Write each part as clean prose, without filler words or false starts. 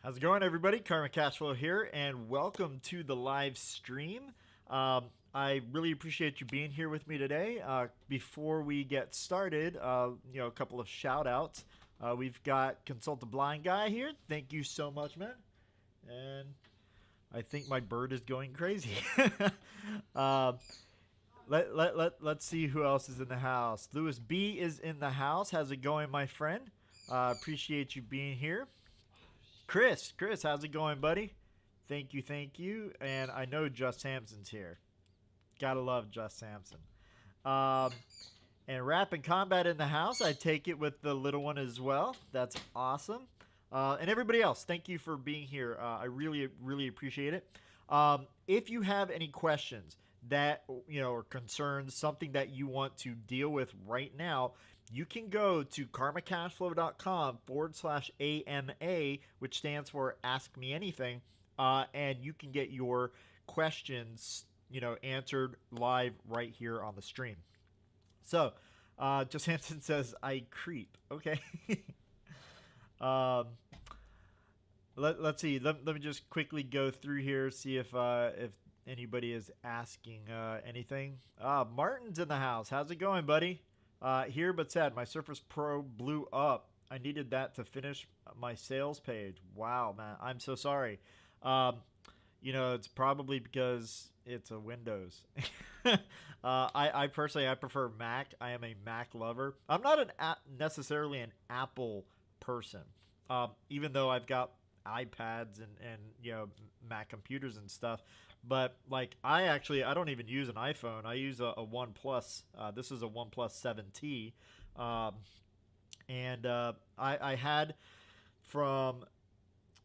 How's it going, everybody? Cashflow here, and welcome to the live stream. I really appreciate you being here with me today. Before we get started, a couple of shout outs. We've got Consult the Blind Guy here. Thank you so much, man. And I think my bird is going crazy. Let's see who else is in the house. Louis B is in the house. How's it going, my friend? Appreciate you being here. Chris, how's it going, buddy? Thank you. And I know Just Samson's here. Gotta love Just Samson. And Rap and Combat in the house. I take it with the little one as well. That's awesome. And everybody else, thank you for being here. I really appreciate it. If you have any questions that or concerns, something that you want to deal with right now, you can go to karmacashflow.com/AMA, which stands for Ask Me Anything, and you can get your questions, answered live right here on the stream. So, Just Hampton says, I creep. Okay. Let's see. Let me just quickly go through here, see if anybody is asking anything. Martin's in the house. How's it going, buddy? Here but sad, my Surface Pro blew up. I needed that to finish my sales page. Wow, man, I'm so sorry. It's probably because it's a Windows. I personally, I prefer Mac. I am a Mac lover. I'm not necessarily an Apple person, even though I've got iPads and Mac computers and stuff. But like I don't even use an iPhone. I use a OnePlus. This is a OnePlus 7T, and I had from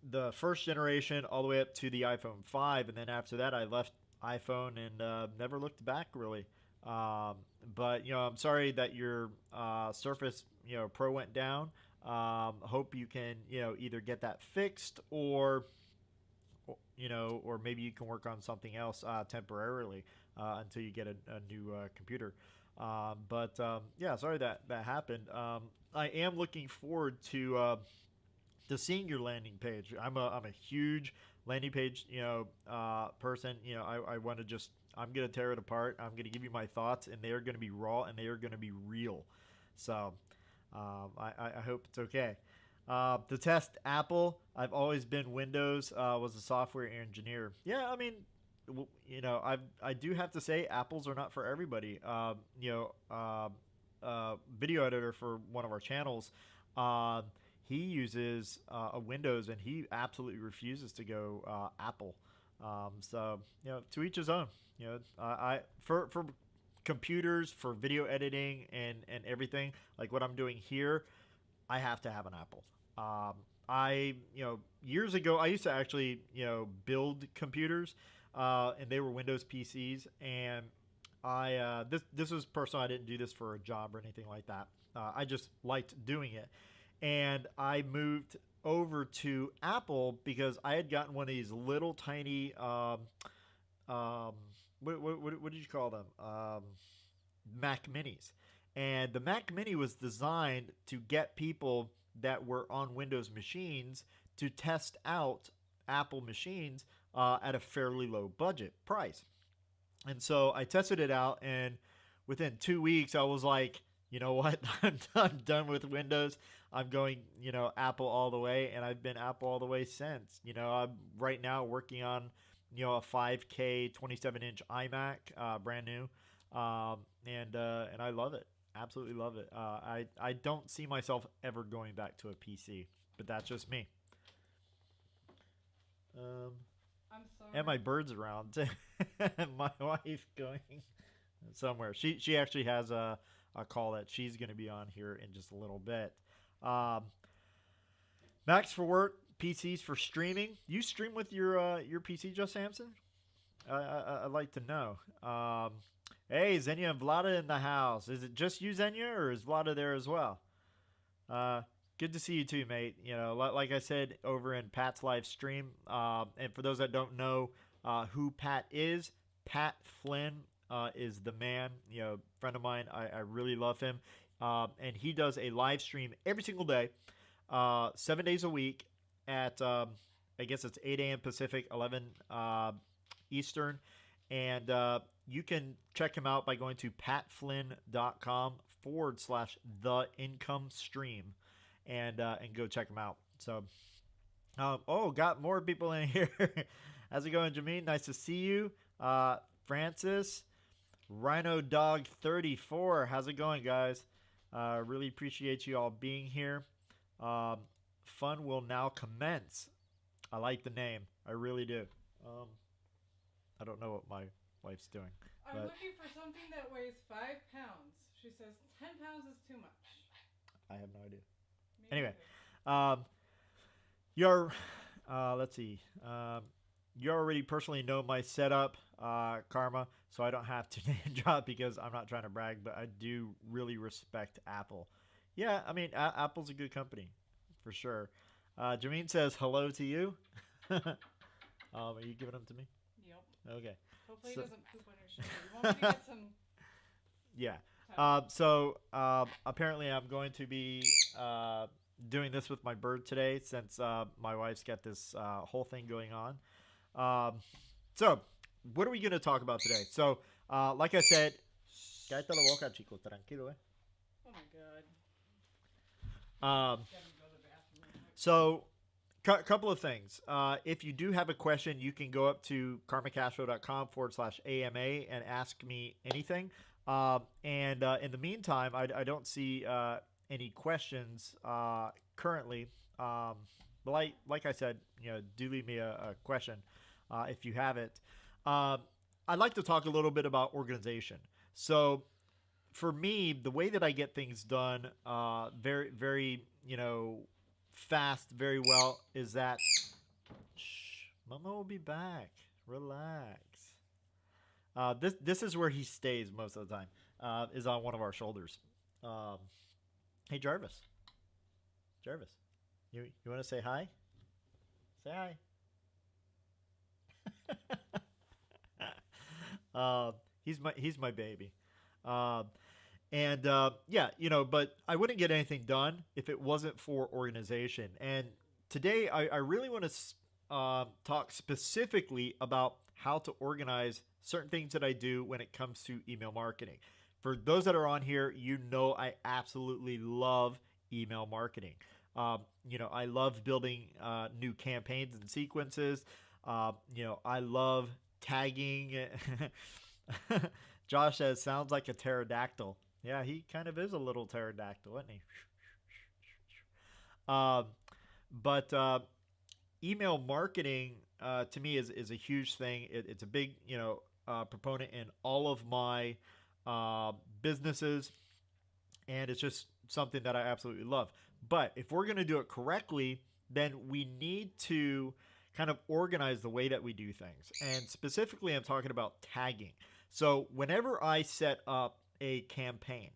the first generation all the way up to the iPhone 5, and then after that I left iPhone and never looked back really. But I'm sorry that your Surface Pro went down. Hope you can either get that fixed or maybe you can work on something else temporarily until you get a new computer. Sorry that happened. I am looking forward to seeing your landing page. I'm a huge landing page person. I want to I'm gonna tear it apart. I'm gonna give you my thoughts, and they are gonna be raw and they are gonna be real. So I hope it's okay. To test Apple, I've always been Windows. Was a software engineer. Yeah, I mean, I do have to say apples are not for everybody. Video editor for one of our channels, he uses a Windows, and he absolutely refuses to go Apple. To each his own. I for computers, for video editing and everything like what I'm doing here, I have to have an Apple. Years ago, I used to actually, build computers, and they were Windows PCs. And this was personal. I didn't do this for a job or anything like that. I just liked doing it. And I moved over to Apple because I had gotten one of these little tiny, what did you call them? Mac Minis. And the Mac Mini was designed to get people that were on Windows machines to test out Apple machines at a fairly low budget price. And so I tested it out, and within 2 weeks, I was like, you know what? I'm done with Windows. I'm going, Apple all the way, and I've been Apple all the way since. I'm right now working on, a 5K 27-inch iMac, brand new, and I love it. Absolutely love it. I don't see myself ever going back to a PC, but that's just me. I'm sorry. And my bird's around. My wife going somewhere. She actually has a call that she's going to be on here in just a little bit. Macs for work, PCs for streaming. You stream with your PC, Just Samson? I'd like to know. Hey, Xenia and Vlada in the house. Is it just you, Xenia, or is Vlada there as well? Good to see you too, mate. Like I said over in Pat's live stream, and for those that don't know who Pat is, Pat Flynn is the man. Friend of mine. I really love him, and he does a live stream every single day, 7 days a week, at I guess it's 8 a.m. Pacific, 11 Eastern, and you can check him out by going to patflynn.com/theincomestream and go check him out. So, got more people in here. How's it going, Jameen? Nice to see you. Francis, Rhino Dog 34. How's it going, guys? Really appreciate you all being here. Fun will now commence. I like the name. I really do. I don't know what my wife's doing. I'm looking for something that weighs 5 pounds. She says 10 pounds is too much. I have no idea. Me Anyway, neither. let's see. You already personally know my setup, Karma, so I don't have to name drop because I'm not trying to brag, but I do really respect Apple. Yeah, I mean, Apple's a good company, for sure. Jameen says hello to you. Are you giving them to me? Yep. Okay. Hopefully he doesn't poop on your shoulder. You want me to get some... Yeah. Apparently I'm going to be doing this with my bird today since my wife's got this whole thing going on. So what are we going to talk about today? So like I said, cállate la boca, chico, tranquilo, Oh my god. So couple of things. If you do have a question, you can go up to karmacashflow.com/AMA and ask me anything. In the meantime, I don't see any questions currently. But like I said, do leave me a question if you have it. I'd like to talk a little bit about organization. So for me, the way that I get things done very, very, fast, very well is that Mama will be back. Relax. This is where he stays most of the time. Is on one of our shoulders. Hey Jarvis. Jarvis, you want to say hi? Say hi. He's my baby. But I wouldn't get anything done if it wasn't for organization. And today I really want to talk specifically about how to organize certain things that I do when it comes to email marketing. For those that are on here, I absolutely love email marketing. I love building new campaigns and sequences. I love tagging. Josh says, sounds like a pterodactyl. Yeah, he kind of is a little pterodactyl, isn't he? Email marketing to me is a huge thing. It's a big, proponent in all of my businesses, and it's just something that I absolutely love. But if we're going to do it correctly, then we need to kind of organize the way that we do things. And specifically, I'm talking about tagging. So whenever I set up a campaign,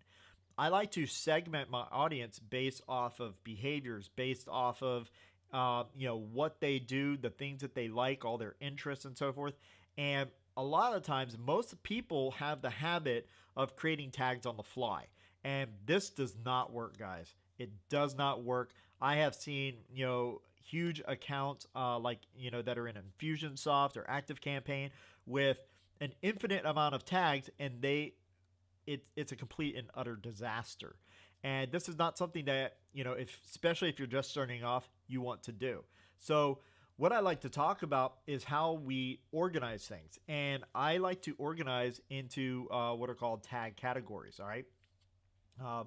I like to segment my audience based off of behaviors, based off of what they do, the things that they like, all their interests and so forth. And a lot of times, most people have the habit of creating tags on the fly. And this does not work, guys. It does not work. I have seen, huge accounts that are in Infusionsoft or ActiveCampaign with an infinite amount of tags, and it's a complete and utter disaster. And this is not something that, especially if you're just starting off, you want to do. So what I like to talk about is how we organize things. And I like to organize into what are called tag categories, all right? Let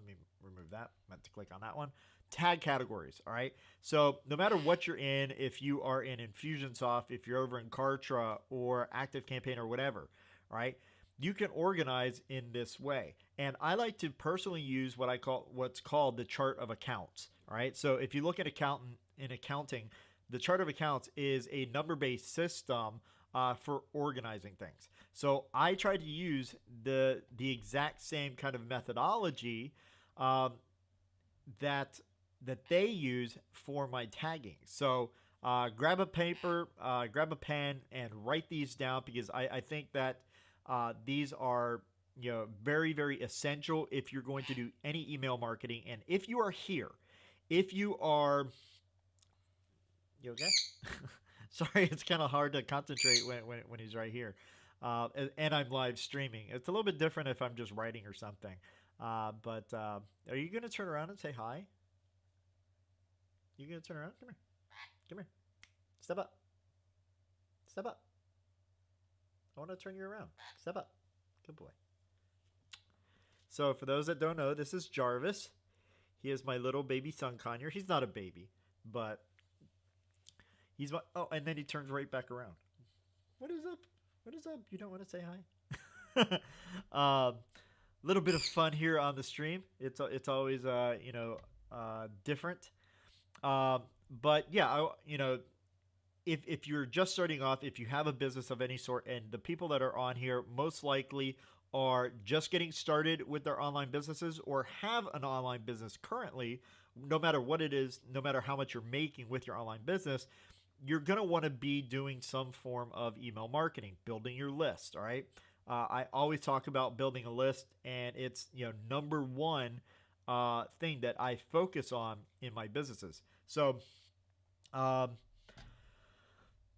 me remove that. I meant to click on that one. Tag categories, all right? So no matter what you're in, if you are in Infusionsoft, if you're over in Kartra or ActiveCampaign or whatever, all right, you can organize in this way. And I like to personally use what's called the chart of accounts, all right? So if you look at accounting, the chart of accounts is a number-based system for organizing things. So I try to use the exact same kind of methodology that they use for my tagging. So grab a paper, grab a pen, and write these down, because I think that these are very, very essential if you're going to do any email marketing. And if you are here, if you are You okay? Sorry, it's kind of hard to concentrate when he's right here. And I'm live streaming. It's a little bit different if I'm just writing or something. But are you going to turn around and say hi? You going to turn around? Come here. Come here. Step up. Step up. I want to turn you around. Step up. Good boy. So for those that don't know, this is Jarvis. He is my little baby son, Conyer. He's not a baby, but he's my... Oh, and then he turns right back around. What is up? What is up? You don't want to say hi? Little bit of fun here on the stream. It's always different. But yeah, if you're just starting off, if you have a business of any sort, and the people that are on here most likely are just getting started with their online businesses or have an online business currently, no matter what it is, no matter how much you're making with your online business, you're going to want to be doing some form of email marketing, building your list. All right. I always talk about building a list, and it's, number one thing that I focus on in my businesses. So,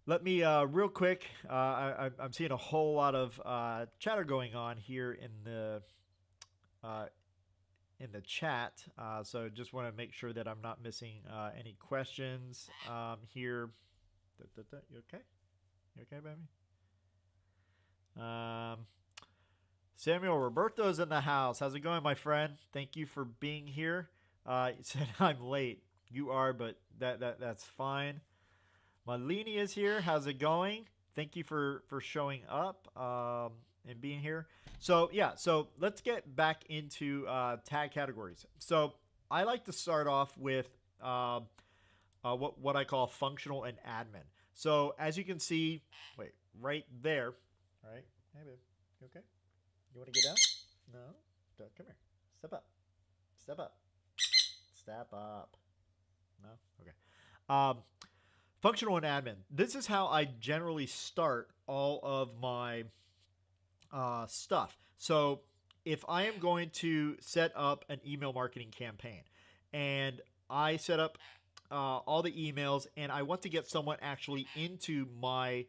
let me real quick. I'm seeing a whole lot of chatter going on here in the chat. So just want to make sure that I'm not missing any questions here. You okay? You okay, baby? Samuel Roberto's in the house. How's it going, my friend? Thank you for being here. You said I'm late. You are, but that's fine. Malini is here. How's it going? Thank you for showing up and being here. So yeah, so let's get back into tag categories. So I like to start off with what I call functional and admin. So as you can see, wait, right there. All right. Hey, babe. You okay? You want to get down? No? Don't. Come here. Step up. Step up. Step up. No? Okay. Functional and admin. This is how I generally start all of my stuff. So if I am going to set up an email marketing campaign and I set up all the emails and I want to get someone actually into my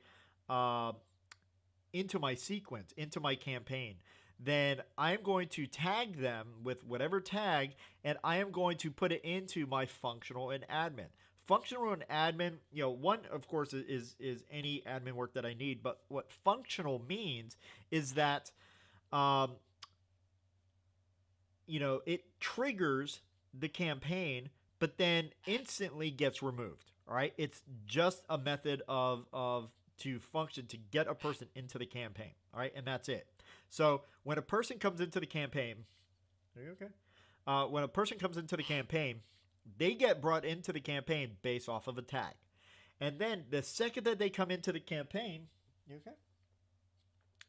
sequence, into my campaign, then I am going to tag them with whatever tag, and I am going to put it into my functional and admin. Functional and admin, one, of course, is any admin work that I need. But what functional means is that, it triggers the campaign, but then instantly gets removed. All right. It's just a method to function to get a person into the campaign. All right. And that's it. So when a person comes into the campaign, are you okay? When a person comes into the campaign, they get brought into the campaign based off of a tag. And then the second that they come into the campaign, you okay?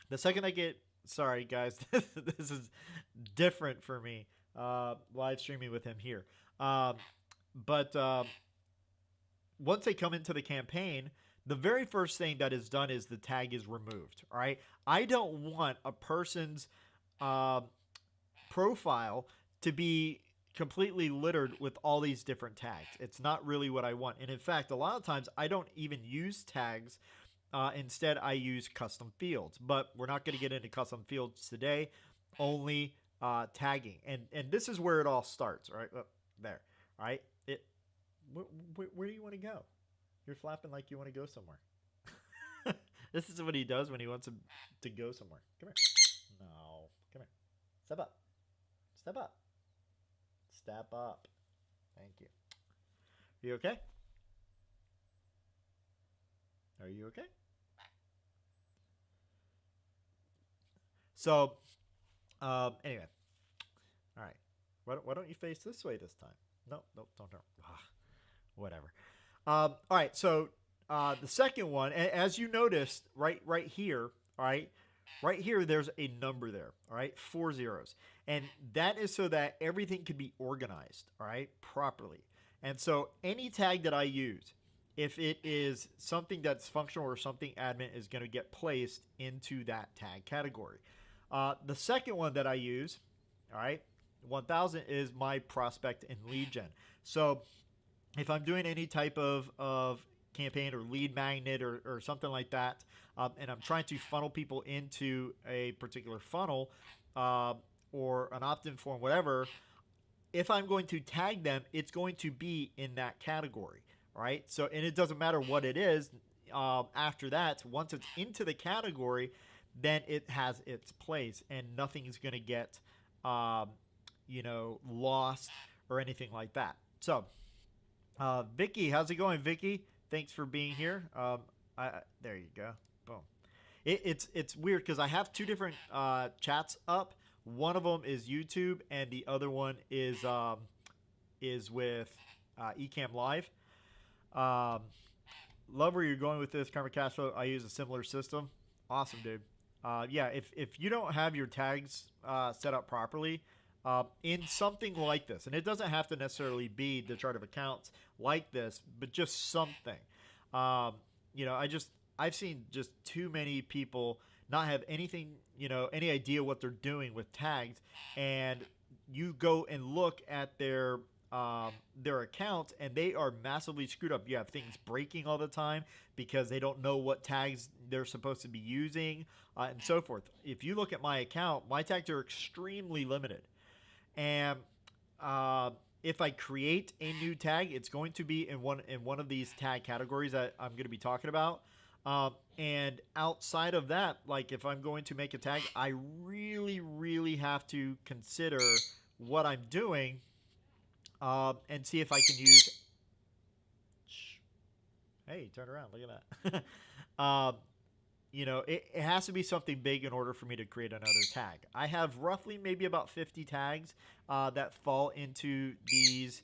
The second I get, sorry guys, this is different for me, live streaming with him here. But once they come into the campaign, the very first thing that is done is the tag is removed. All right. I don't want a person's profile to be completely littered with all these different tags. It's not really what I want. And in fact, a lot of times I don't even use tags. Instead, I use custom fields. But we're not going to get into custom fields today. Only tagging. And this is where it all starts. Right there. All right. Where do you want to go? You're flapping like you want to go somewhere. This is what he does when he wants to go somewhere. Come here. No. Come here. Step up. Step up. Step up. Thank you. Are you okay? Are you okay? So, anyway. All right. Why don't you face this way this time? No, don't turn. Whatever. All right. So, the second one, as you noticed, right here, all right, right here, there's a number there, all right, 4 zeros. And that is so that everything can be organized, all right, properly. And so any tag that I use, if it is something that's functional or something admin, is going to get placed into that tag category. The second one that I use, all right, 1000 is my prospect and lead gen. So if I'm doing any type of campaign or lead magnet or something like that, and I'm trying to funnel people into a particular funnel or an opt-in form, whatever, if I'm going to tag them, it's going to be in that category, right? So, and it doesn't matter what it is. After that, once it's into the category, then it has its place, and nothing is going to get, lost or anything like that. So, Vicky, how's it going, Vicky? Thanks for being here. There you go. Boom. It's weird because I have two different chats up. One of them is YouTube, and the other one is with Ecamm Live. Love where you're going with this, Karma Cashflow. I use a similar system. Awesome, dude. Yeah, if you don't have your tags set up properly in something like this, and it doesn't have to necessarily be the chart of accounts like this, but just something. I've seen just too many people not have anything, any idea what they're doing with tags, and you go and look at their account, and they are massively screwed up. You have things breaking all the time because they don't know what tags they're supposed to be using, and so forth. If you look at my account, my tags are extremely limited, and if I create a new tag, it's going to be in one of these tag categories that I'm going to be talking about. And outside of that, like if I'm going to make a tag, I really, really have to consider what I'm doing and see if I can use. Hey, turn around. Look at that. It has to be something big in order for me to create another tag. I have roughly maybe about 50 tags that fall into these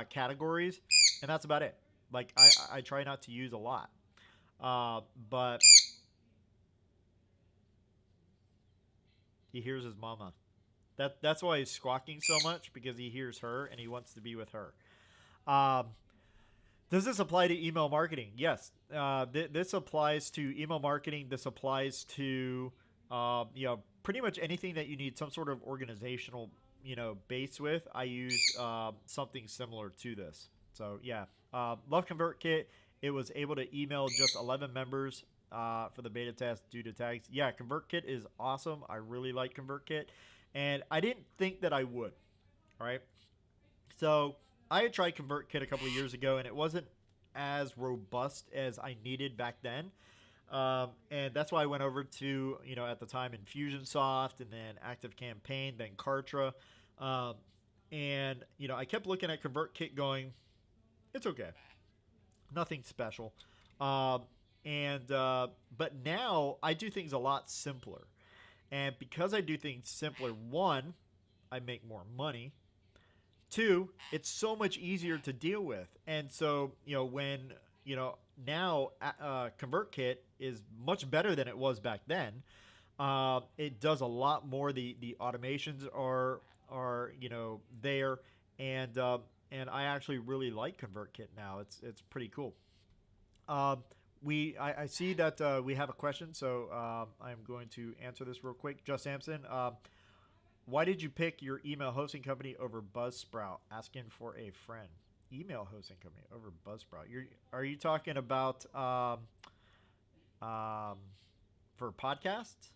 categories, and that's about it. Like I try not to use a lot. But he hears his mama. That's why he's squawking so much, because he hears her and he wants to be with her. Does this apply to email marketing? Yes. This applies to email marketing. This applies to pretty much anything that you need some sort of organizational base with. I use something similar to this. So yeah, love ConvertKit. It was able to email just 11 members for the beta test due to tags. Yeah, ConvertKit is awesome. I really like ConvertKit. And I didn't think that I would. All right. So I had tried ConvertKit a couple of years ago, and it wasn't as robust as I needed back then. And that's why I went over to, at the time, Infusionsoft, and then ActiveCampaign, then Kartra. And I kept looking at ConvertKit going, it's okay. Nothing special. But now I do things a lot simpler. And because I do things simpler, one, I make more money. Two, it's so much easier to deal with. And so, when, now ConvertKit is much better than it was back then. It does a lot more. The automations are there. And I actually really like ConvertKit now. It's pretty cool. I see that we have a question, so I'm going to answer this real quick. Just Sampson, why did you pick your email hosting company over Buzzsprout? Asking for a friend. Email hosting company over Buzzsprout. Are you talking about for podcasts,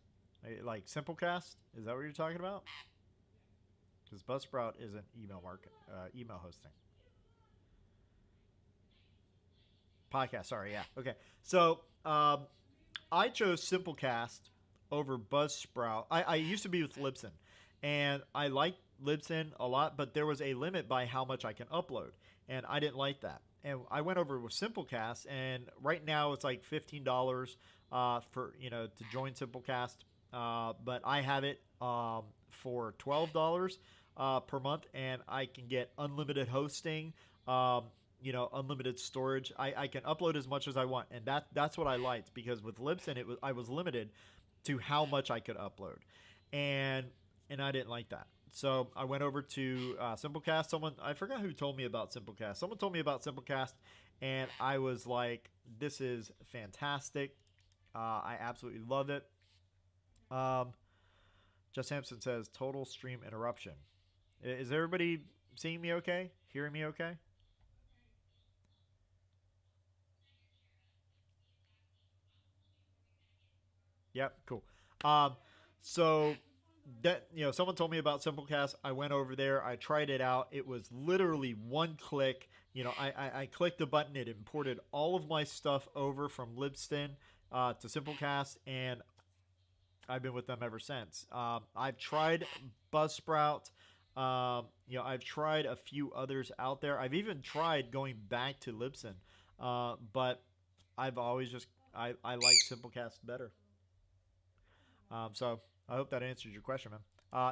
like Simplecast? Is that what you're talking about? Because Buzzsprout isn't email hosting. Podcast, sorry, yeah. Okay. So I chose Simplecast over Buzzsprout. I used to be with Libsyn, and I liked Libsyn a lot, but there was a limit by how much I can upload, and I didn't like that. And I went over with Simplecast, and right now it's like $15 for to join Simplecast, but I have it for $12 per month, and I can get unlimited hosting. Unlimited storage. I can upload as much as I want, and that's what I liked, because with Libsyn I was limited to how much I could upload, and I didn't like that. So I went over to Simplecast. I forgot who told me about Simplecast. Someone told me about Simplecast, and I was like, this is fantastic. I absolutely love it. Just Hampson says total stream interruption. Is everybody seeing me okay? Hearing me okay? Yep, cool. So that someone told me about Simplecast. I went over there. I tried it out. It was literally one click. I clicked the button. It imported all of my stuff over from Libsyn to Simplecast, and I've been with them ever since. I've tried Buzzsprout. I've tried a few others out there. I've even tried going back to Libsyn, but I've always just I like Simplecast better. So I hope that answers your question, man.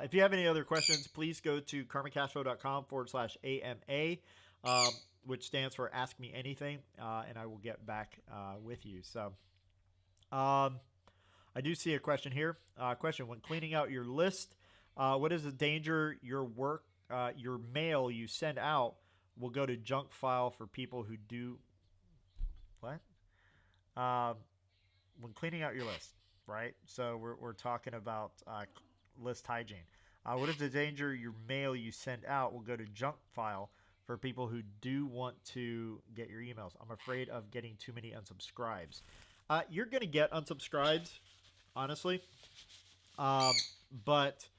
If you have any other questions, please go to karmacashflow.com/AMA, which stands for Ask Me Anything, and I will get back with you. So I do see a question here. Question: when cleaning out your list, what is the danger your mail you send out will go to junk file for people who do what? When cleaning out your list, right? So we're talking about list hygiene. What is the danger your mail you send out will go to junk file for people who do want to get your emails? I'm afraid of getting too many unsubscribes. You're going to get unsubscribes, honestly. But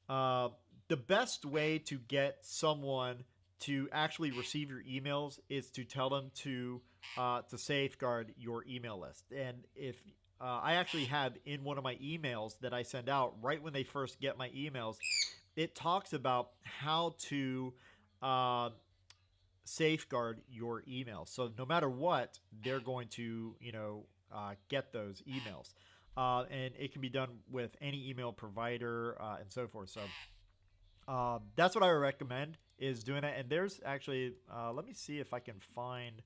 the best way to get someone to actually receive your emails is to tell them to safeguard your email list. And if I actually have in one of my emails that I send out right when they first get my emails, it talks about how to safeguard your emails. So no matter what, they're going to get those emails. And it can be done with any email provider and so forth. So that's what I would recommend, is doing it. And there's actually, let me see if I can find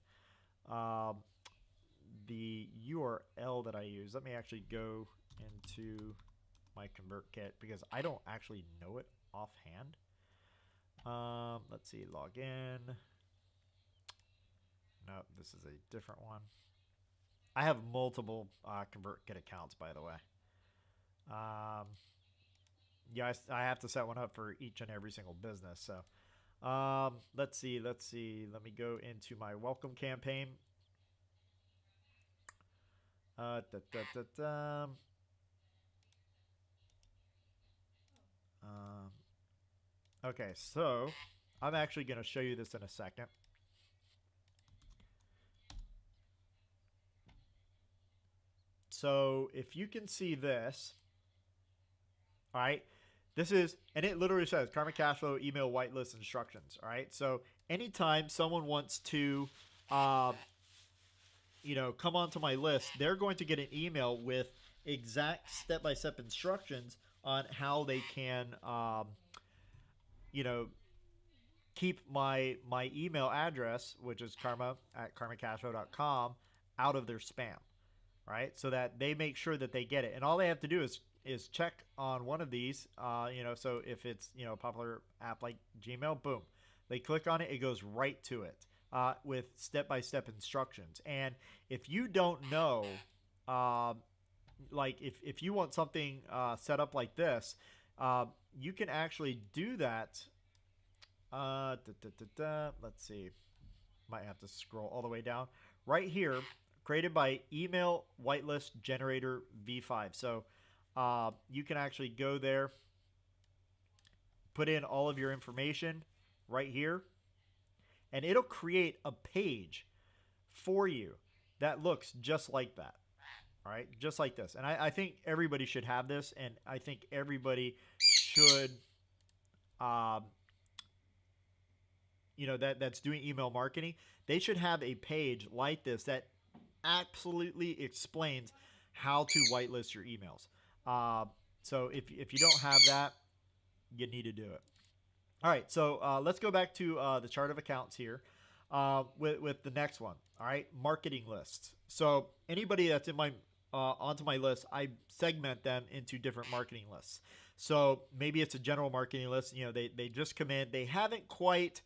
the URL that I use. Let me actually go into my ConvertKit because I don't actually know it offhand. Let's see, log in. No, this is a different one. I have multiple ConvertKit accounts, by the way. Yeah, I have to set one up for each and every single business. So let's see. Let me go into my welcome campaign. Okay, so I'm actually going to show you this in a second. So if you can see this, all right, this is, and it literally says Karma Cashflow email whitelist instructions. All right, so anytime someone wants to, come onto my list, they're going to get an email with exact step-by-step instructions on how they can, keep my email address, which is karma@karmacashflow.com, out of their spam. Right, so that they make sure that they get it, and all they have to do is check on one of these. So if it's a popular app like Gmail, boom, they click on it, it goes right to it with step-by-step instructions. And if you don't know, like if you want something set up like this, you can actually do that. Let's see, might have to scroll all the way down right here. Created by Email Whitelist Generator V5. So you can actually go there, put in all of your information right here, and it'll create a page for you that looks just like that. All right, just like this. And I think everybody should have this, and I think everybody should, that's doing email marketing. They should have a page like this that absolutely explains how to whitelist your emails. So if you don't have that, you need to do it. All right, so let's go back to the chart of accounts here with the next one. All right, marketing lists. So anybody that's in my onto my list, I segment them into different marketing lists. So maybe it's a general marketing list. They just come in. They haven't quite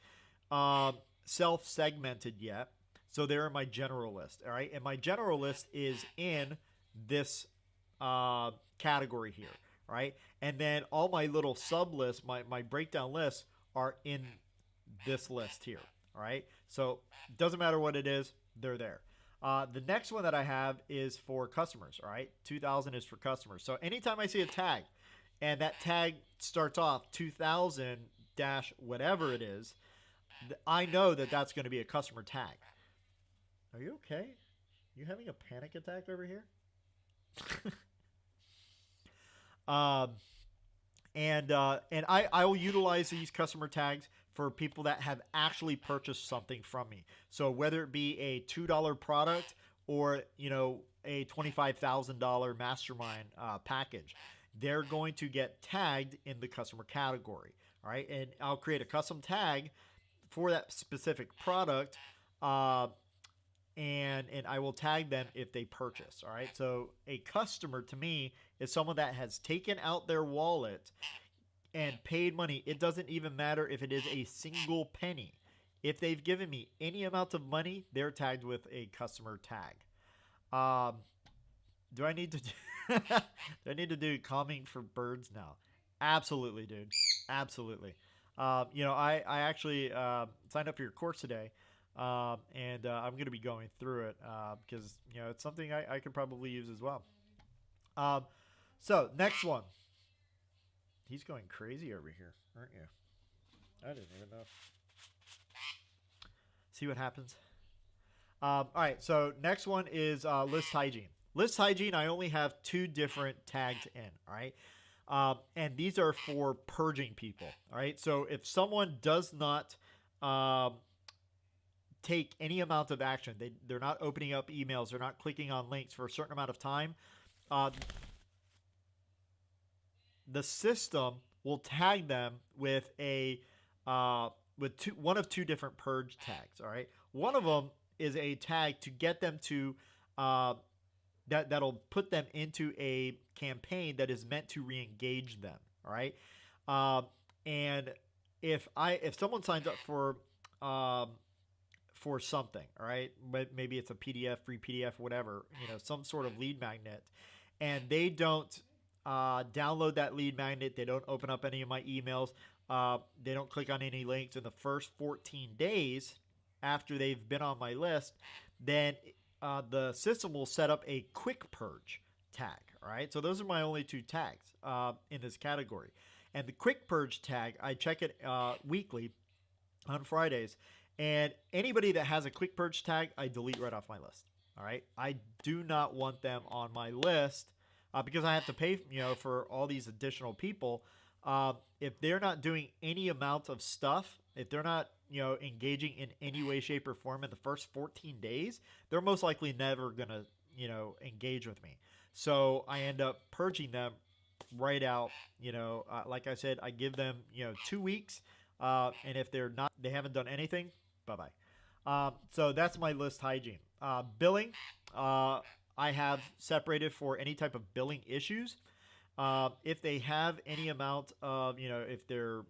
self-segmented yet. So they're in my general list, all right? And my general list is in this category here, right? And then all my little sub-lists, my breakdown lists are in this list here, all right? So it doesn't matter what it is, they're there. The next one that I have is for customers. All right, 2000 is for customers. So anytime I see a tag, and that tag starts off 2000 dash whatever it is, I know that that's going to be a customer tag. Are you okay? You having a panic attack over here? um, and I will utilize these customer tags for people that have actually purchased something from me. So whether it be a $2 product or a $25,000 mastermind package, they're going to get tagged in the customer category. All right, and I'll create a custom tag for that specific product, and I will tag them if they purchase. All right, so a customer to me is someone that has taken out their wallet and paid money. It doesn't even matter if it is a single penny. If they've given me any amount of money, they're tagged with a customer tag. Do I need to do calming for birds now? Absolutely, dude. Absolutely. I actually signed up for your course today, and I'm going to be going through it because it's something I could probably use as well. So next one. He's going crazy over here, aren't you? I didn't even know. See what happens. All right, so next one is list hygiene. List hygiene, I only have 2 different tags in, all right? And these are for purging people, all right? So if someone does not take any amount of action, they're not opening up emails, they're not clicking on links for a certain amount of time, the system will tag them with one of 2 different purge tags, all right? One of them is a tag to get them to that'll put them into a campaign that is meant to re-engage them. All right, and if someone signs up for something, all right, maybe it's a PDF, free PDF, whatever, some sort of lead magnet, and they don't download that lead magnet, they don't open up any of my emails, they don't click on any links in the first 14 days after they've been on my list, then the system will set up a quick purge tag. All right, so those are my only 2 tags in this category. And the quick purge tag, I check it weekly on Fridays, and anybody that has a quick purge tag, I delete right off my list. All right, I do not want them on my list because I have to pay for all these additional people. If they're not doing any amount of stuff, if they're not engaging in any way, shape, or form in the first 14 days, they're most likely never gonna engage with me. So I end up purging them right out. Like I said, I give them 2 weeks, and if they haven't done anything, bye bye. So that's my list hygiene. Billing, I have separated for any type of billing issues. If they have any amount of, if they're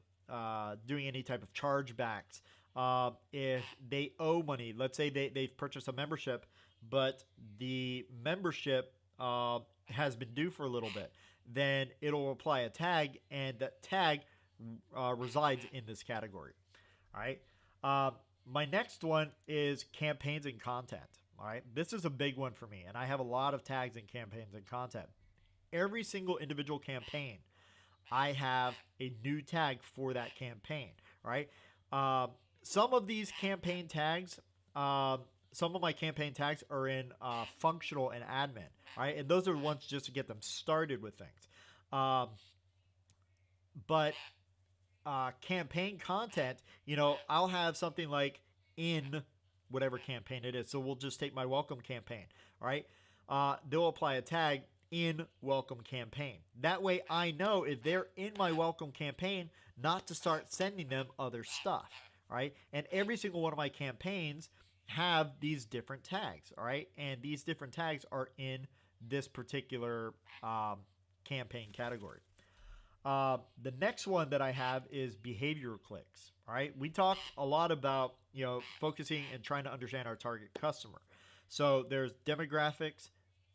doing any type of chargebacks, if they owe money, let's say they've purchased a membership, but the membership has been due for a little bit, then it'll apply a tag, and that tag resides in this category. All right. My next one is campaigns and content. All right. This is a big one for me, and I have a lot of tags in campaigns and content. Every single individual campaign, I have a new tag for that campaign. All right. Some of these campaign tags, some of my campaign tags are in functional and admin. All right. And those are ones just to get them started with things. But campaign content, I'll have something like in whatever campaign it is. So we'll just take my welcome campaign. All right. They'll apply a tag in welcome campaign. That way I know if they're in my welcome campaign not to start sending them other stuff. All right. And every single one of my campaigns have these different tags. All right. And these different tags are in this particular campaign category. The next one that I have is behavioral clicks. All right. We talked a lot about, focusing and trying to understand our target customer. So there's demographics,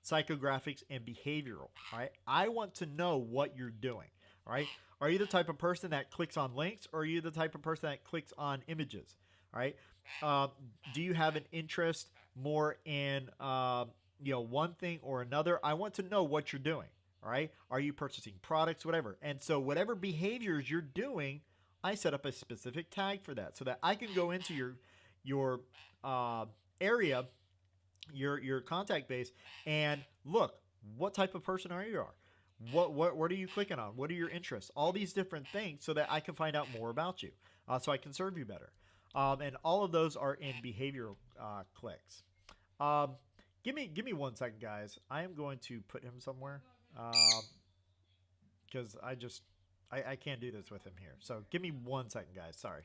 psychographics, and behavioral. All right. I want to know what you're doing. All right. Are you the type of person that clicks on links, or are you the type of person that clicks on images? All right. Do you have an interest more in one thing or another. I want to know what you're doing. All right. Are you purchasing products, whatever? And so whatever behaviors you're doing, I set up a specific tag for that so that I can go into your area, your contact base, and look, what type of person are you? What are you clicking on? What are your interests? All these different things so that I can find out more about you, so I can serve you better. And all of those are in behavioral clicks. Give me 1 second, guys. I am going to put him somewhere because I can't do this with him here. So give me 1 second, guys. Sorry.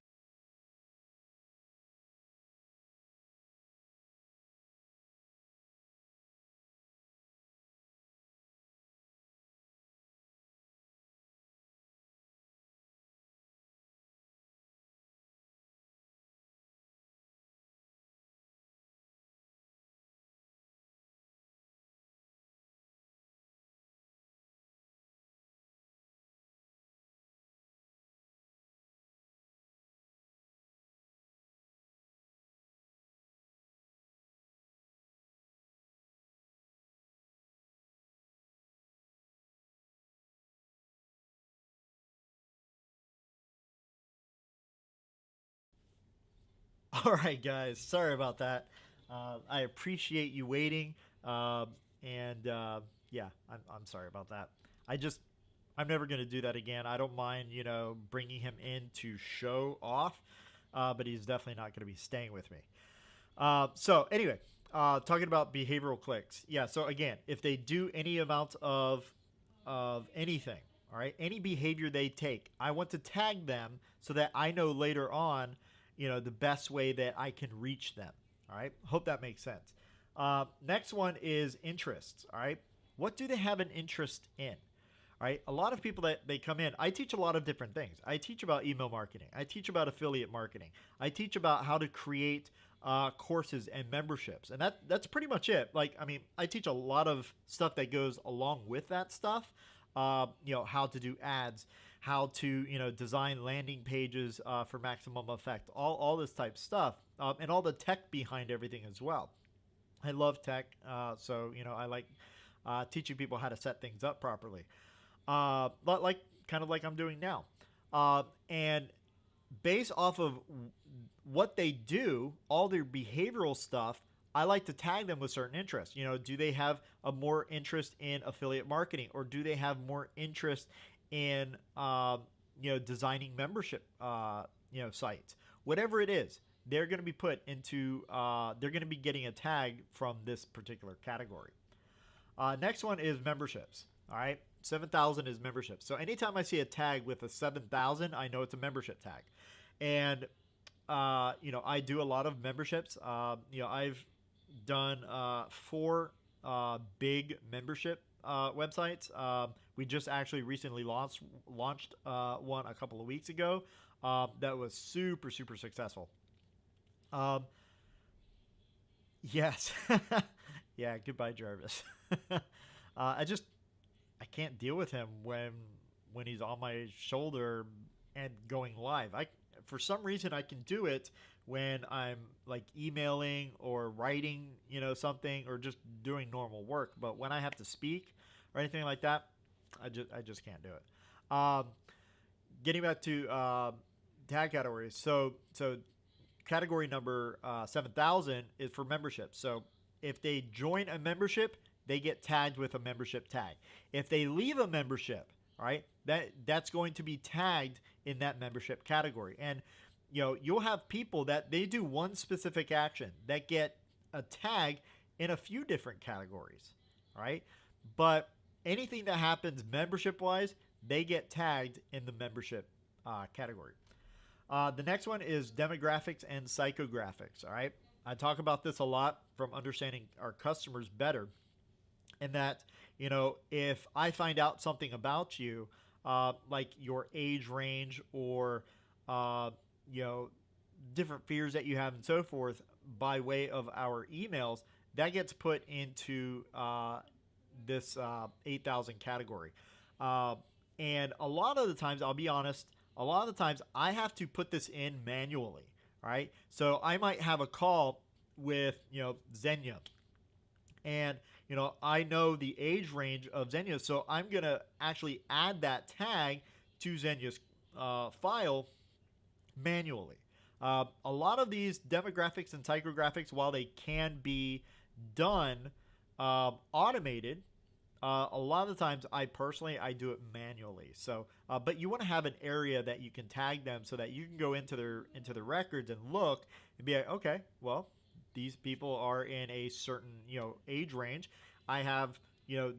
All right, guys. Sorry about that. I appreciate you waiting. And yeah, I'm sorry about that. I'm never going to do that again. I don't mind, bringing him in to show off, but he's definitely not going to be staying with me. So anyway, talking about behavioral clicks. Yeah. So again, if they do any amount of anything, all right, any behavior they take, I want to tag them so that I know later on, the best way that I can reach them. All right. Hope that makes sense. Next one is interests. All right. What do they have an interest in? All right. A lot of people that they come in, I teach a lot of different things. I teach about email marketing. I teach about affiliate marketing. I teach about how to create courses and memberships. And that's pretty much it. I teach a lot of stuff that goes along with that stuff. How to do ads, how to, design landing pages for maximum effect, all this type of stuff, and all the tech behind everything as well. I love tech, so, I like teaching people how to set things up properly, but kind of like I'm doing now. And based off of what they do, all their behavioral stuff, I like to tag them with certain interests. Do they have a more interest in affiliate marketing, or do they have more interest in, designing membership, sites? Whatever it is, they're going to be put into, they're going to be getting a tag from this particular category. Next one is memberships. All right. 7,000 is memberships. So anytime I see a tag with a 7,000, I know it's a membership tag. And, I do a lot of memberships. I've done 4 big membership websites. We just actually recently launched one a couple of weeks ago that was super, super successful. Yes. Yeah, goodbye, Jarvis. I can't deal with him when he's on my shoulder and going live. For some reason I can do it when I'm emailing or writing, something, or just doing normal work. But when I have to speak or anything like that, I just can't do it. Getting back to tag categories. So category number 7,000 is for memberships. So if they join a membership, they get tagged with a membership tag. If they leave a membership, all right, that's going to be tagged in that membership category. And you'll have people that they do one specific action that get a tag in a few different categories, all right? But anything that happens membership-wise, they get tagged in the membership category. The next one is demographics and psychographics, all right? I talk about this a lot from understanding our customers better. And that, if I find out something about you, like your age range or, different fears that you have and so forth by way of our emails, that gets put into this 8,000 category. And a lot of the times, I'll be honest, a lot of the times I have to put this in manually. All right. So I might have a call with, Xenia. And, I know the age range of Xenia, so I'm going to actually add that tag to Xenia's file manually. A lot of these demographics and psychographics, while they can be done automated, a lot of the times I do it manually. So, but you want to have an area that you can tag them so that you can go into their records and look and be like, okay, well, these people are in a certain age range. I have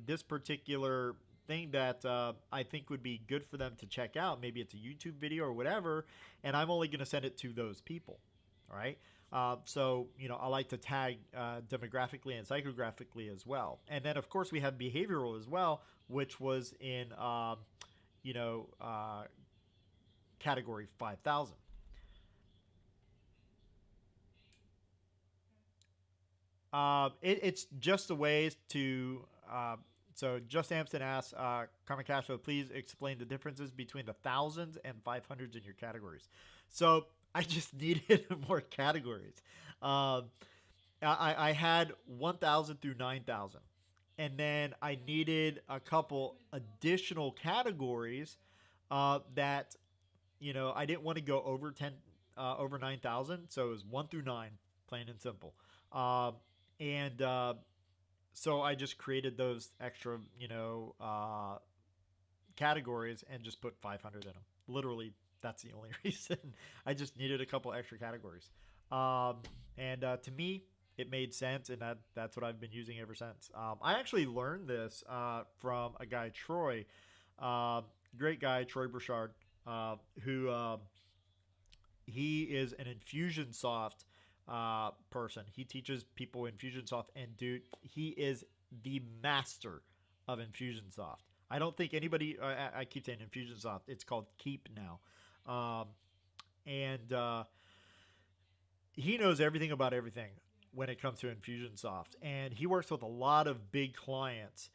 this particular thing that I think would be good for them to check out. Maybe it's a YouTube video or whatever, and I'm only going to send it to those people. All right. So, I like to tag demographically and psychographically as well. And then, of course, we have behavioral as well, which was in, category 5,000. It's just a ways to. So, Just Amston asks, Carmen Cashflow, please explain the differences between the thousands and 500s in your categories. So, I just needed more categories. I had 1,000 through 9,000. And then I needed a couple additional categories that, I didn't want to go over 9,000. So it was 1 through 9, plain and simple. So I just created those extra, categories and just put 500 in them. Literally, that's the only reason. I just needed a couple extra categories. To me, it made sense, and that's what I've been using ever since. I actually learned this from a guy, Troy, great guy, Troy Burchard, who he is an Infusionsoft person. He teaches people Infusionsoft, and dude, he is the master of Infusionsoft. I don't think anybody, I keep saying Infusionsoft, it's called Keep now. He knows everything about everything when it comes to Infusionsoft, and he works with a lot of big clients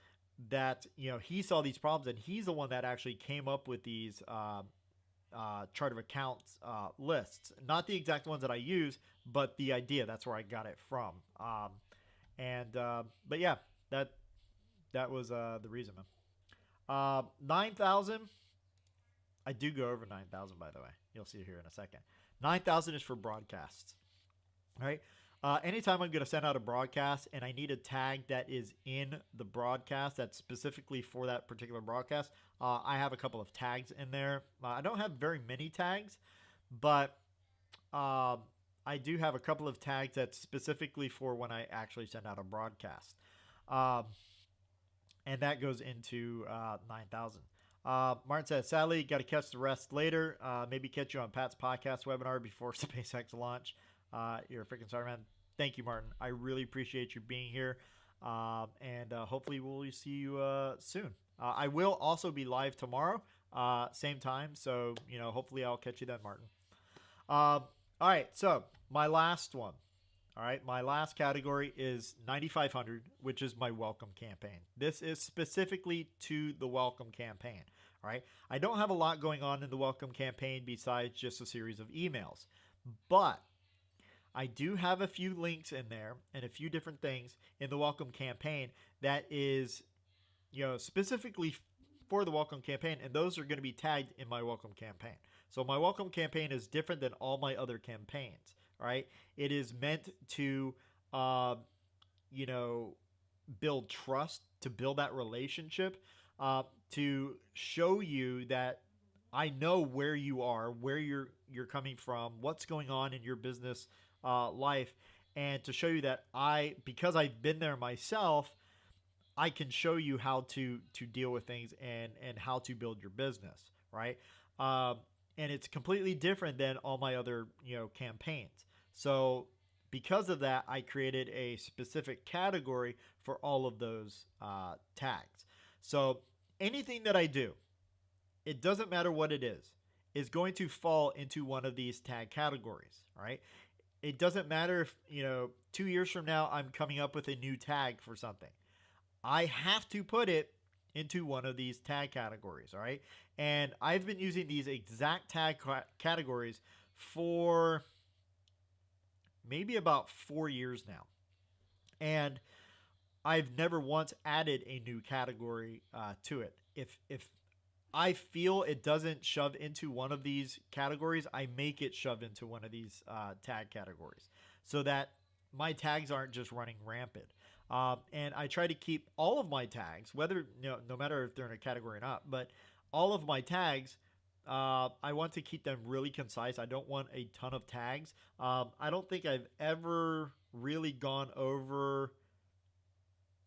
that, he saw these problems, and he's the one that actually came up with these chart of accounts lists. Not the exact ones that I use, but the idea. That's where I got it from. But yeah, that was the reason, man. 9,000. I do go over 9,000, by the way. You'll see it here in a second. 9,000 is for broadcasts. All right. Anytime I'm going to send out a broadcast and I need a tag that is in the broadcast that's specifically for that particular broadcast, I have a couple of tags in there. I don't have very many tags, but I do have a couple of tags that's specifically for when I actually send out a broadcast. And that goes into 9,000. Martin says, sadly, got to catch the rest later. Maybe catch you on Pat's podcast webinar before SpaceX launch. You're a freaking star, man. Thank you, Martin. I really appreciate you being here. And hopefully we'll see you soon. I will also be live tomorrow, same time. So, hopefully I'll catch you then, Martin. All right. So my last one. All right. My last category is 9,500, which is my welcome campaign. This is specifically to the welcome campaign. All right. I don't have a lot going on in the welcome campaign besides just a series of emails, but I do have a few links in there and a few different things in the welcome campaign that is, specifically for the welcome campaign. And those are going to be tagged in my welcome campaign. So my welcome campaign is different than all my other campaigns. All right. It is meant to, build trust, to build that relationship, to show you that I know where you are, where you're coming from, what's going on in your business life, and to show you that because I've been there myself, I can show you how to deal with things and how to build your business, right? And it's completely different than all my other campaigns. So because of that, I created a specific category for all of those tags. So anything that I do, it doesn't matter what it is going to fall into one of these tag categories, right? It doesn't matter if, 2 years from now, I'm coming up with a new tag for something. I have to put it into one of these tag categories, all right? And I've been using these exact tag categories for maybe about 4 years now. And I've never once added a new category to it. If I feel it doesn't shove into one of these categories, I make it shove into one of these tag categories so that my tags aren't just running rampant. And I try to keep all of my tags, whether no matter if they're in a category or not, but all of my tags, I want to keep them really concise. I don't want a ton of tags. I don't think I've ever really gone over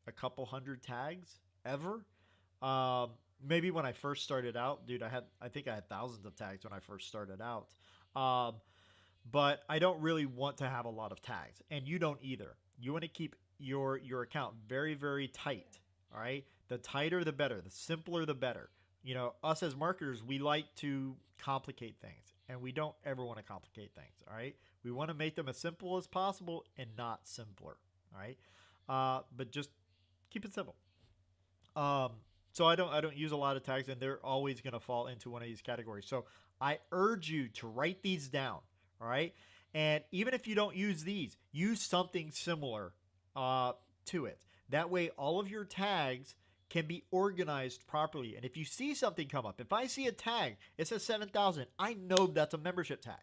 a couple hundred tags ever. Maybe when I first started out, dude, I think I had thousands of tags when I first started out. But I don't really want to have a lot of tags, and you don't either. You want to keep your account very, very tight. All right, the tighter the better, the simpler the better. Us as marketers, we like to complicate things, and we don't ever want to complicate things. All right, we want to make them as simple as possible and not simpler. All right, but just keep it simple. So I don't use a lot of tags, and they're always going to fall into one of these categories. So I urge you to write these down. All right, and even if you don't use these, use something similar to it. That way, all of your tags can be organized properly. And if you see something come up, if I see a tag, it says 7,000, I know that's a membership tag.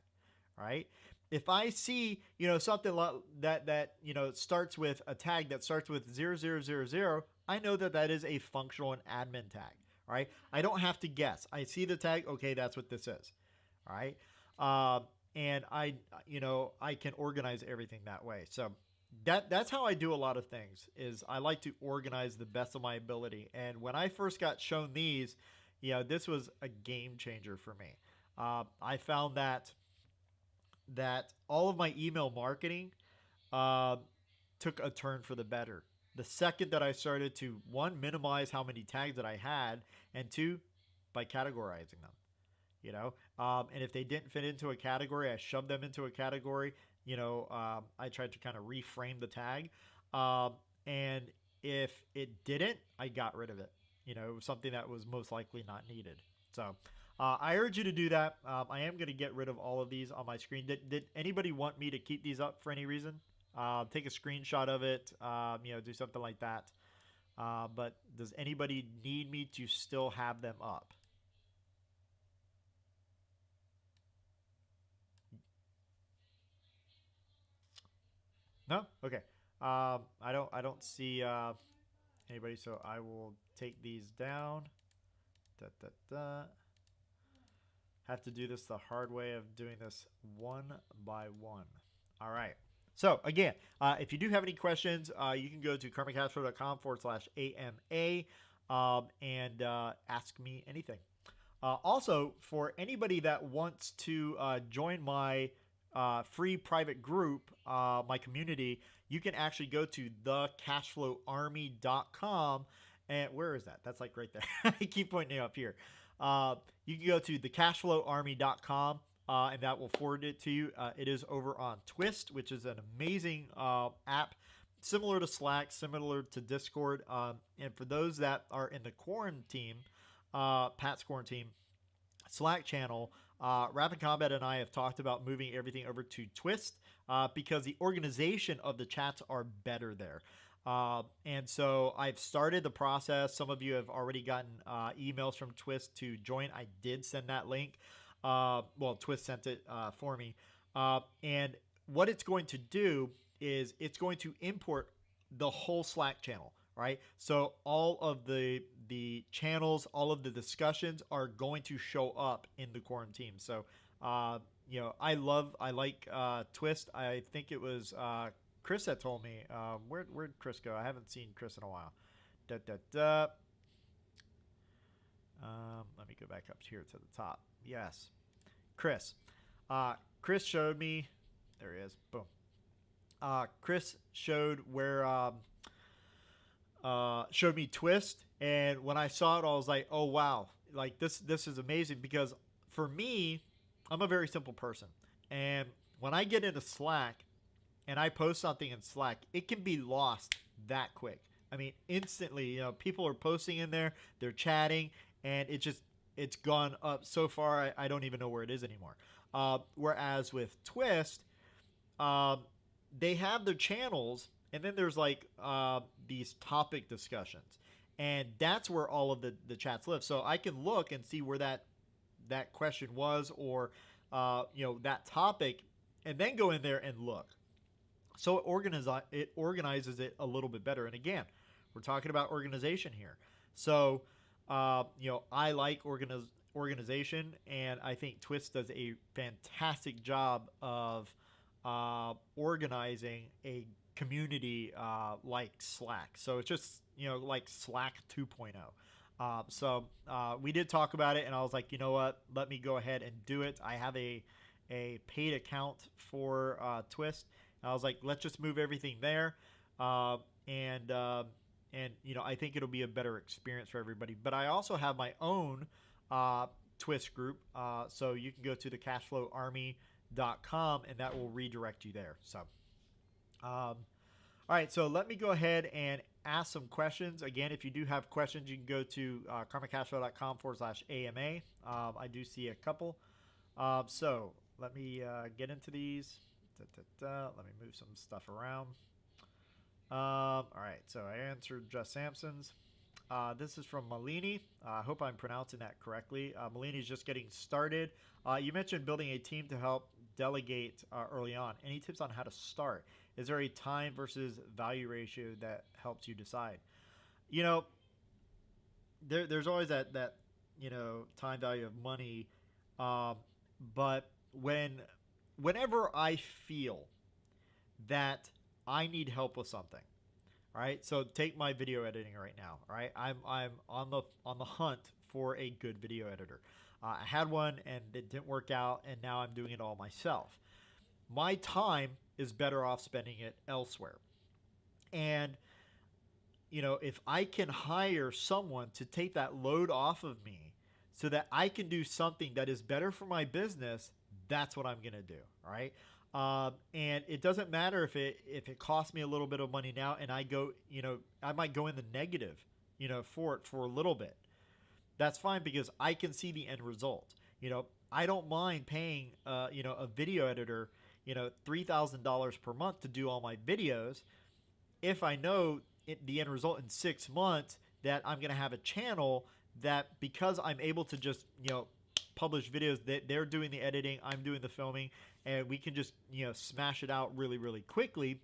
All right. If I see, something that starts with a tag that starts with 0000, I know that is a functional and admin tag. All right. I don't have to guess. I see the tag. Okay. That's what this is. All right. And I can organize everything that way. So that's how I do a lot of things, is I like to organize the best of my ability. And when I first got shown these, this was a game changer for me. I found that all of my email marketing took a turn for the better. The second that I started to, one, minimize how many tags that I had, and two, by categorizing them. And if they didn't fit into a category, I shoved them into a category. I tried to kind of reframe the tag. And if it didn't, I got rid of it. It was something that was most likely not needed. So I urge you to do that. I am going to get rid of all of these on my screen. Did anybody want me to keep these up for any reason? Take a screenshot of it, do something like that. But does anybody need me to still have them up? No? Okay. I don't see anybody, so I will take these down. Have to do this the hard way of doing this one by one. All right. So again, if you do have any questions, you can go to karmicashflow.com/AMA and ask me anything. Also, for anybody that wants to join my free private group, my community, you can actually go to thecashflowarmy.com. And where is that? That's like right there. I keep pointing it up here. You can go to thecashflowarmy.com, and that will forward it to you. It is over on Twist, which is an amazing app, similar to Slack, similar to Discord. And for those that are in the quarantine, Pat's quarantine Slack channel, Rapid Combat and I have talked about moving everything over to Twist because the organization of the chats are better there. And so I've started the process. Some of you have already gotten emails from Twist to join. I did send that link. Twist sent it for me. And what it's going to do is it's going to import the whole Slack channel, right? So all of the channels, all of the discussions are going to show up in the quarantine. So, I like Twist. I think it was Chris that told me. Where'd Chris go? I haven't seen Chris in a while. Let me go back up here to the top. Yes, Chris. Chris showed me. There he is. Boom. Chris showed where. Showed me Twist, and when I saw it, I was like, "Oh wow! Like this is amazing." Because for me, I'm a very simple person, and when I get into Slack and I post something in Slack, it can be lost that quick. I mean, instantly. People are posting in there, they're chatting, and it's gone up so far. I don't even know where it is anymore. Whereas with Twist, they have their channels, and then there's like these topic discussions, and that's where all of the chats live. So I can look and see where that question was, or that topic, and then go in there and look. So it organizes it a little bit better. And again, we're talking about organization here. So I like organization, and I think Twist does a fantastic job of organizing a community like Slack. So it's just like Slack 2.0. So we did talk about it, and I was like, you know what? Let me go ahead and do it. I have a paid account for Twist. And I was like, let's just move everything there, and I think it'll be a better experience for everybody. But I also have my own Twist group, so you can go to the cashflowarmy.com, and that will redirect you there. So, all right, so let me go ahead and ask some questions. Again, if you do have questions, you can go to karmacashflow.com/AMA. I do see a couple. So let me get into these. Let me move some stuff around. All right, so I answered Jess Sampson's. This is from Malini. I hope I'm pronouncing that correctly. Malini's just getting started. You mentioned building a team to help delegate early on. Any tips on how to start? Is there a time versus value ratio that helps you decide? There's always that time value of money, but whenever I feel that I need help with something, right? So take my video editing right now, right? I'm on the hunt for a good video editor. I had one and it didn't work out, and now I'm doing it all myself. My time is better off spending it elsewhere. And if I can hire someone to take that load off of me so that I can do something that is better for my business, that's what I'm going to do, right? And it doesn't matter if it costs me a little bit of money now, and I might go in the negative, for a little bit. That's fine, because I can see the end result. I don't mind paying, a video editor, $3,000 per month to do all my videos, if I know the end result in 6 months that I'm going to have a channel that, because I'm able to just, publish videos, that they're doing the editing, I'm doing the filming, and we can just smash it out really, really quickly,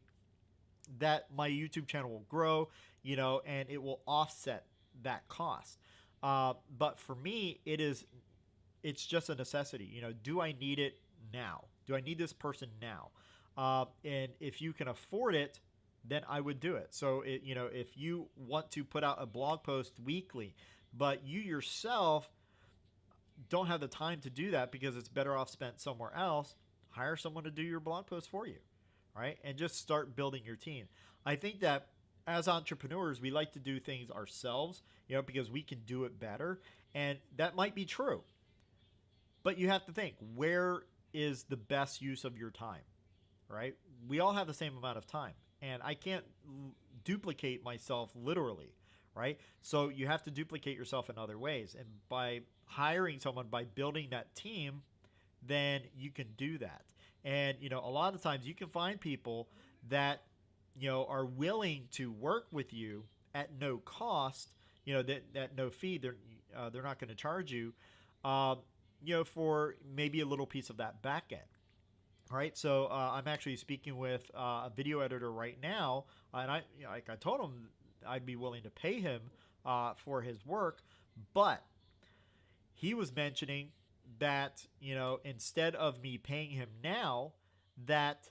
that my YouTube channel will grow, and it will offset that cost. But for me, it's just a necessity. Do I need it now? Do I need this person now? And if you can afford it, then I would do it. So if you want to put out a blog post weekly, but you yourself don't have the time to do that because it's better off spent somewhere else, hire someone to do your blog post for you, right? And just start building your team. I think that as entrepreneurs, we like to do things ourselves, because we can do it better. And that might be true. But you have to think, where is the best use of your time, right? We all have the same amount of time, and I can't duplicate myself literally, right? So you have to duplicate yourself in other ways. And by hiring someone, by building that team, then you can do that. And, a lot of times you can find people that, are willing to work with you at no cost, that no fee. They're not going to charge you, for maybe a little piece of that back end. Right. So I'm actually speaking with a video editor right now, and I told him I'd be willing to pay him for his work, but he was mentioning that, instead of me paying him now, that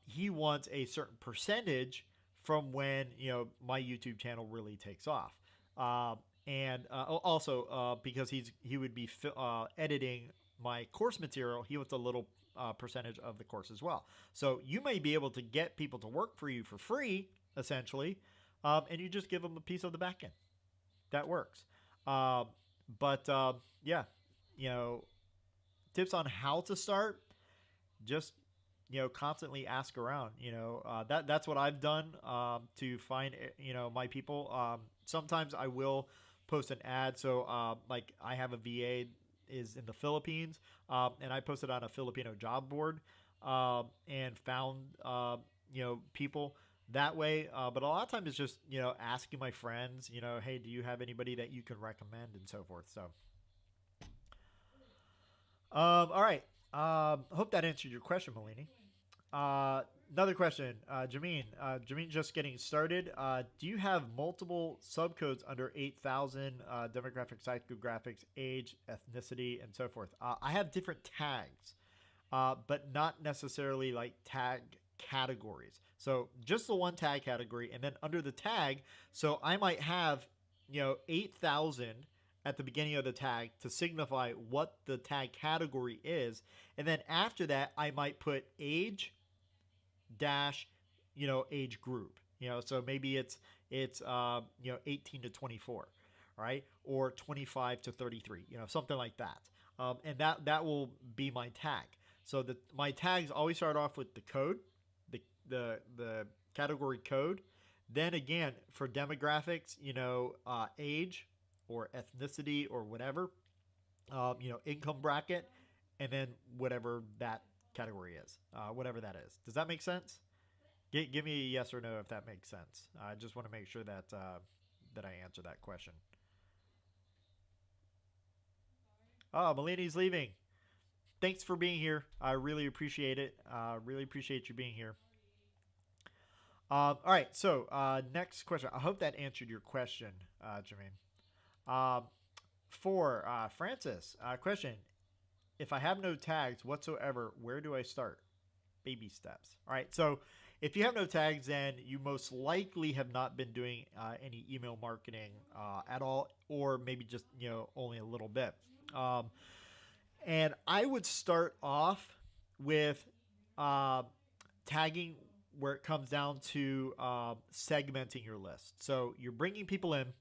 he wants a certain percentage from when, my YouTube channel really takes off. And also because he would be editing my course material, he wants a little percentage of the course as well. So you may be able to get people to work for you for free, essentially, and you just give them a piece of the back end. That works. Yeah, tips on how to start, just, constantly ask around. That's what I've done to find, my people. Sometimes I will post an ad. So like I have a VA is in the Philippines, and I posted on a Filipino job board. and found people that way. But a lot of times it's just asking my friends, hey, do you have anybody that you can recommend and so forth. So, all right. Hope that answered your question, Malini. Another question, Jameen. Jameen, just getting started. Do you have multiple subcodes under 8,000 demographic, psychographics, age, ethnicity, and so forth? I have different tags, but not necessarily like tag categories. So just the one tag category, and then under the tag, so I might have 8,000 at the beginning of the tag to signify what the tag category is, and then after that, I might put age dash age group, so maybe it's 18 to 24, right, or 25 to 33, something like that, and that will be my tag. So my tags always start off with the code, the category code. Then again, for demographics, age or ethnicity or whatever, income bracket, and then whatever that category is, whatever that is. Does that make sense? Give me a yes or no if that makes sense. I just want to make sure that that I answer that question. Oh, Malini's leaving. Thanks for being here. I really appreciate it. Really appreciate you being here. All right, so next question. I hope that answered your question, Jermaine. For Francis, question: if I have no tags whatsoever, where do I start? Baby steps. All right, so if you have no tags, then you most likely have not been doing any email marketing at all, or maybe just only a little bit. And I would start off with tagging, where it comes down to segmenting your list. So you're bringing people in,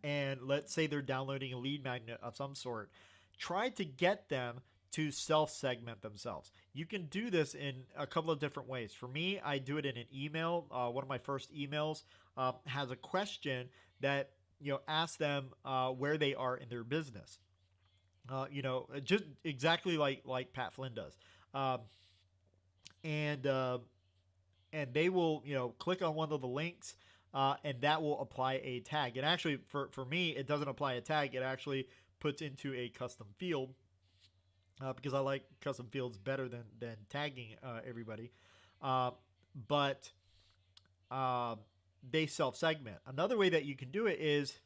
and let's say they're downloading a lead magnet of some sort. Try to get them to self-segment themselves. You can do this in a couple of different ways. For me, I do it in an email. One of my first emails has a question that asks them where they are in their business. Just exactly like Pat Flynn does, and they will click on one of the links, and that will apply a tag. And actually, for me, it doesn't apply a tag. It actually puts into a custom field, because I like custom fields better than tagging everybody. But they self-segment. Another way that you can do it is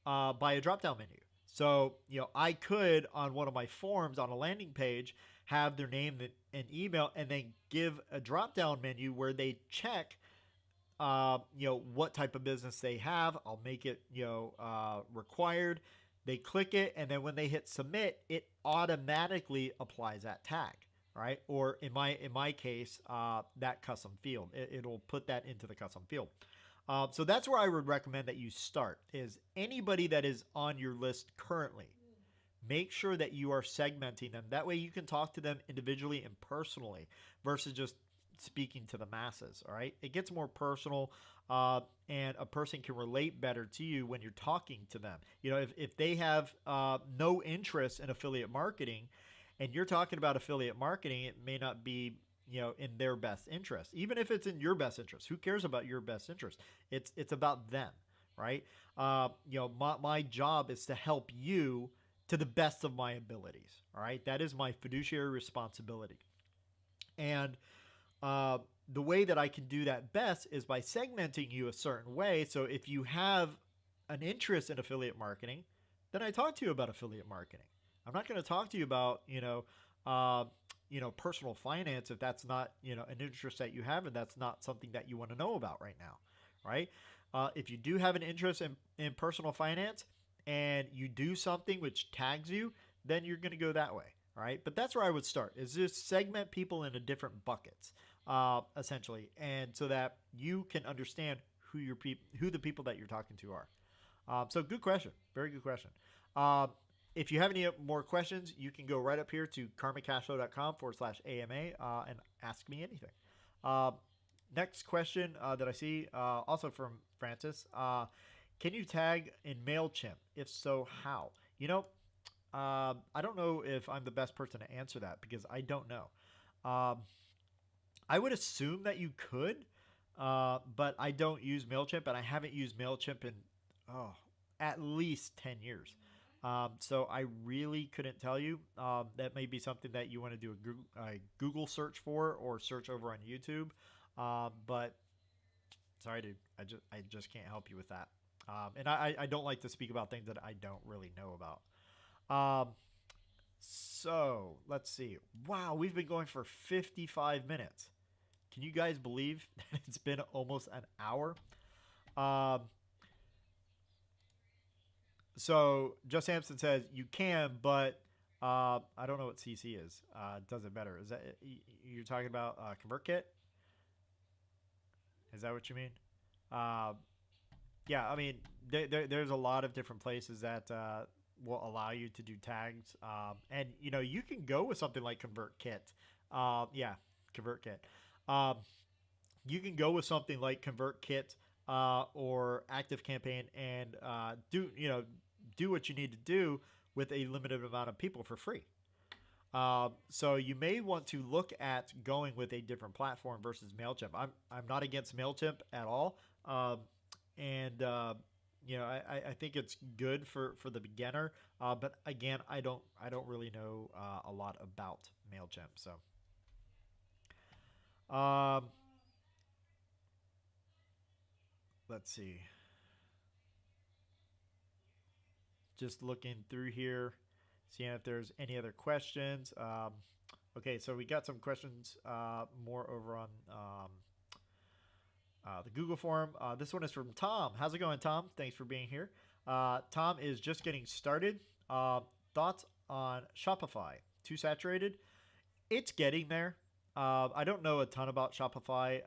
by a drop-down menu. So, I could, on one of my forms on a landing page, have their name and email, and then give a drop-down menu where they check, what type of business they have. I'll make it, required. They click it, and then when they hit submit, it automatically applies that tag, right? Or in my case, that custom field. It'll put that into the custom field. So that's where I would recommend that you start, is anybody that is on your list currently. Make sure that you are segmenting them. That way you can talk to them individually and personally versus just speaking to the masses, all right? It gets more personal, and a person can relate better to you when you're talking to them. If they have no interest in affiliate marketing and you're talking about affiliate marketing, it may not be in their best interest. Even if it's in your best interest, who cares about your best interest? It's about them, right? My job is to help you to the best of my abilities, all right? That is my fiduciary responsibility. And the way that I can do that best is by segmenting you a certain way. So if you have an interest in affiliate marketing, then I talk to you about affiliate marketing. I'm not going to talk to you about, personal finance if that's not, an interest that you have and that's not something that you want to know about right now, right? If you do have an interest in personal finance and you do something which tags you, then you're going to go that way, right? But that's where I would start, is just segment people into different buckets, essentially, and so that you can understand who the people that you're talking to are. So good question. Very good question. If you have any more questions, you can go right up here to karmicashflow.com/AMA and ask me anything. Next question that I see, also from Francis. Can you tag in MailChimp? If so, how? I don't know if I'm the best person to answer that because I don't know. I would assume that you could, but I don't use MailChimp, and I haven't used MailChimp in at least 10 years. So I really couldn't tell you. That may be something that you want to do a Google search for, or search over on YouTube. But sorry, dude, I just can't help you with that. And I don't like to speak about things that I don't really know about. So let's see. Wow, we've been going for 55 minutes. Can you guys believe that it's been almost an hour? So Just Hampson says you can, but I don't know what CC is. Doesn't matter. Is that you're talking about ConvertKit? Is that what you mean? Yeah, I mean, there's a lot of different places that will allow you to do tags, and you can go with something like ConvertKit. Yeah, ConvertKit. You can go with something like ConvertKit or ActiveCampaign and do what you need to do with a limited amount of people for free. So you may want to look at going with a different platform versus MailChimp. I'm not against MailChimp at all, and I think it's good for the beginner. But again, I don't really know a lot about MailChimp. So. Let's see. Just looking through here, seeing if there's any other questions. Okay, so we got some questions more over on the Google form. This one is from Tom. How's it going, Tom? Thanks for being here. Tom is just getting started. Thoughts on Shopify? Too saturated? It's getting there. I don't know a ton about Shopify.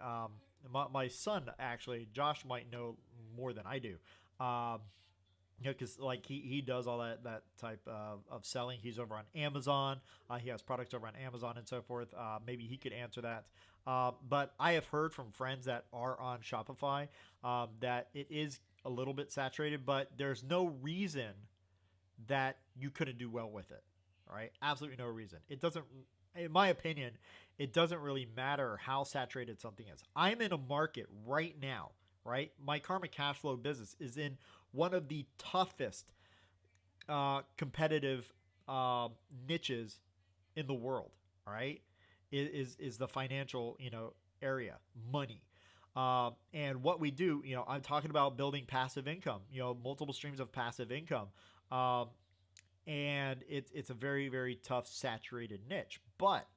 My son, actually, Josh, might know more than I do. Because like he does all that type of selling. He's over on Amazon. He has products over on Amazon and so forth. Maybe he could answer that. But I have heard from friends that are on Shopify that it is a little bit saturated, but there's no reason that you couldn't do well with it. Right? Absolutely no reason. It doesn't, in my opinion, it doesn't really matter how saturated something is. I'm in a market right now, right? My Karma Cashflow business is in one of the toughest competitive niches in the world, all right? Is the financial, area, money. And what we do, I'm talking about building passive income, multiple streams of passive income. And it's a very, very tough, saturated niche, but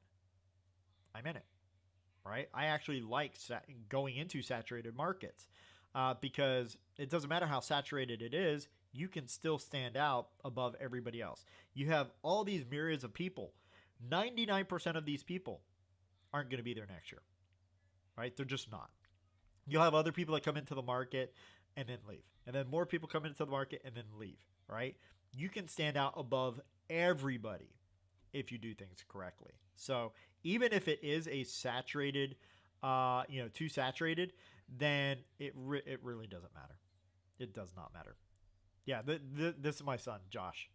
I'm in it, right? I actually like going into saturated markets because it doesn't matter how saturated it is, you can still stand out above everybody else. You have all these myriads of people. 99% of these people aren't going to be there next year, right? They're just not. You'll have other people that come into the market and then leave, and then more people come into the market and then leave, right? You can stand out above everybody if you do things correctly. So even if it is a saturated, too saturated, then it really doesn't matter. It does not matter. Yeah, this is my son, Josh.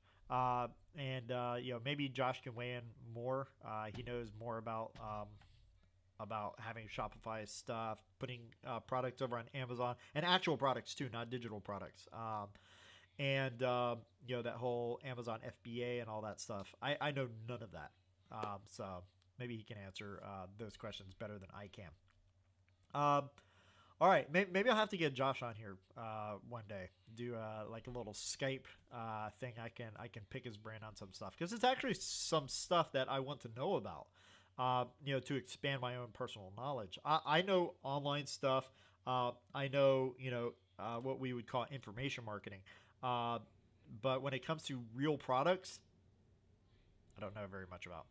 Maybe Josh can weigh in more. He knows more about having Shopify stuff, putting products over on Amazon, and actual products too, not digital products. That whole Amazon FBA and all that stuff. I know none of that. So maybe he can answer those questions better than I can. All right, maybe I'll have to get Josh on here one day. Do like a little Skype thing. I can pick his brain on some stuff because it's actually some stuff that I want to know about. To expand my own personal knowledge. I know online stuff. I know what we would call information marketing. But when it comes to real products, I don't know very much about.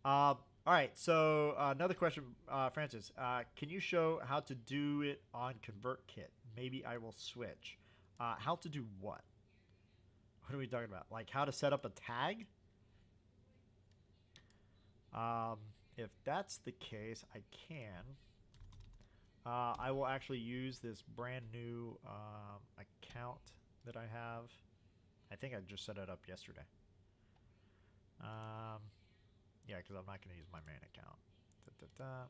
All right, so another question, Francis. Can you show how to do it on ConvertKit? Maybe I will switch. How to do what? What are we talking about? Like how to set up a tag? If that's the case, I can. I will actually use this brand new account that I have. I think I just set it up yesterday. Yeah, because I'm not going to use my main account. Da, da, da.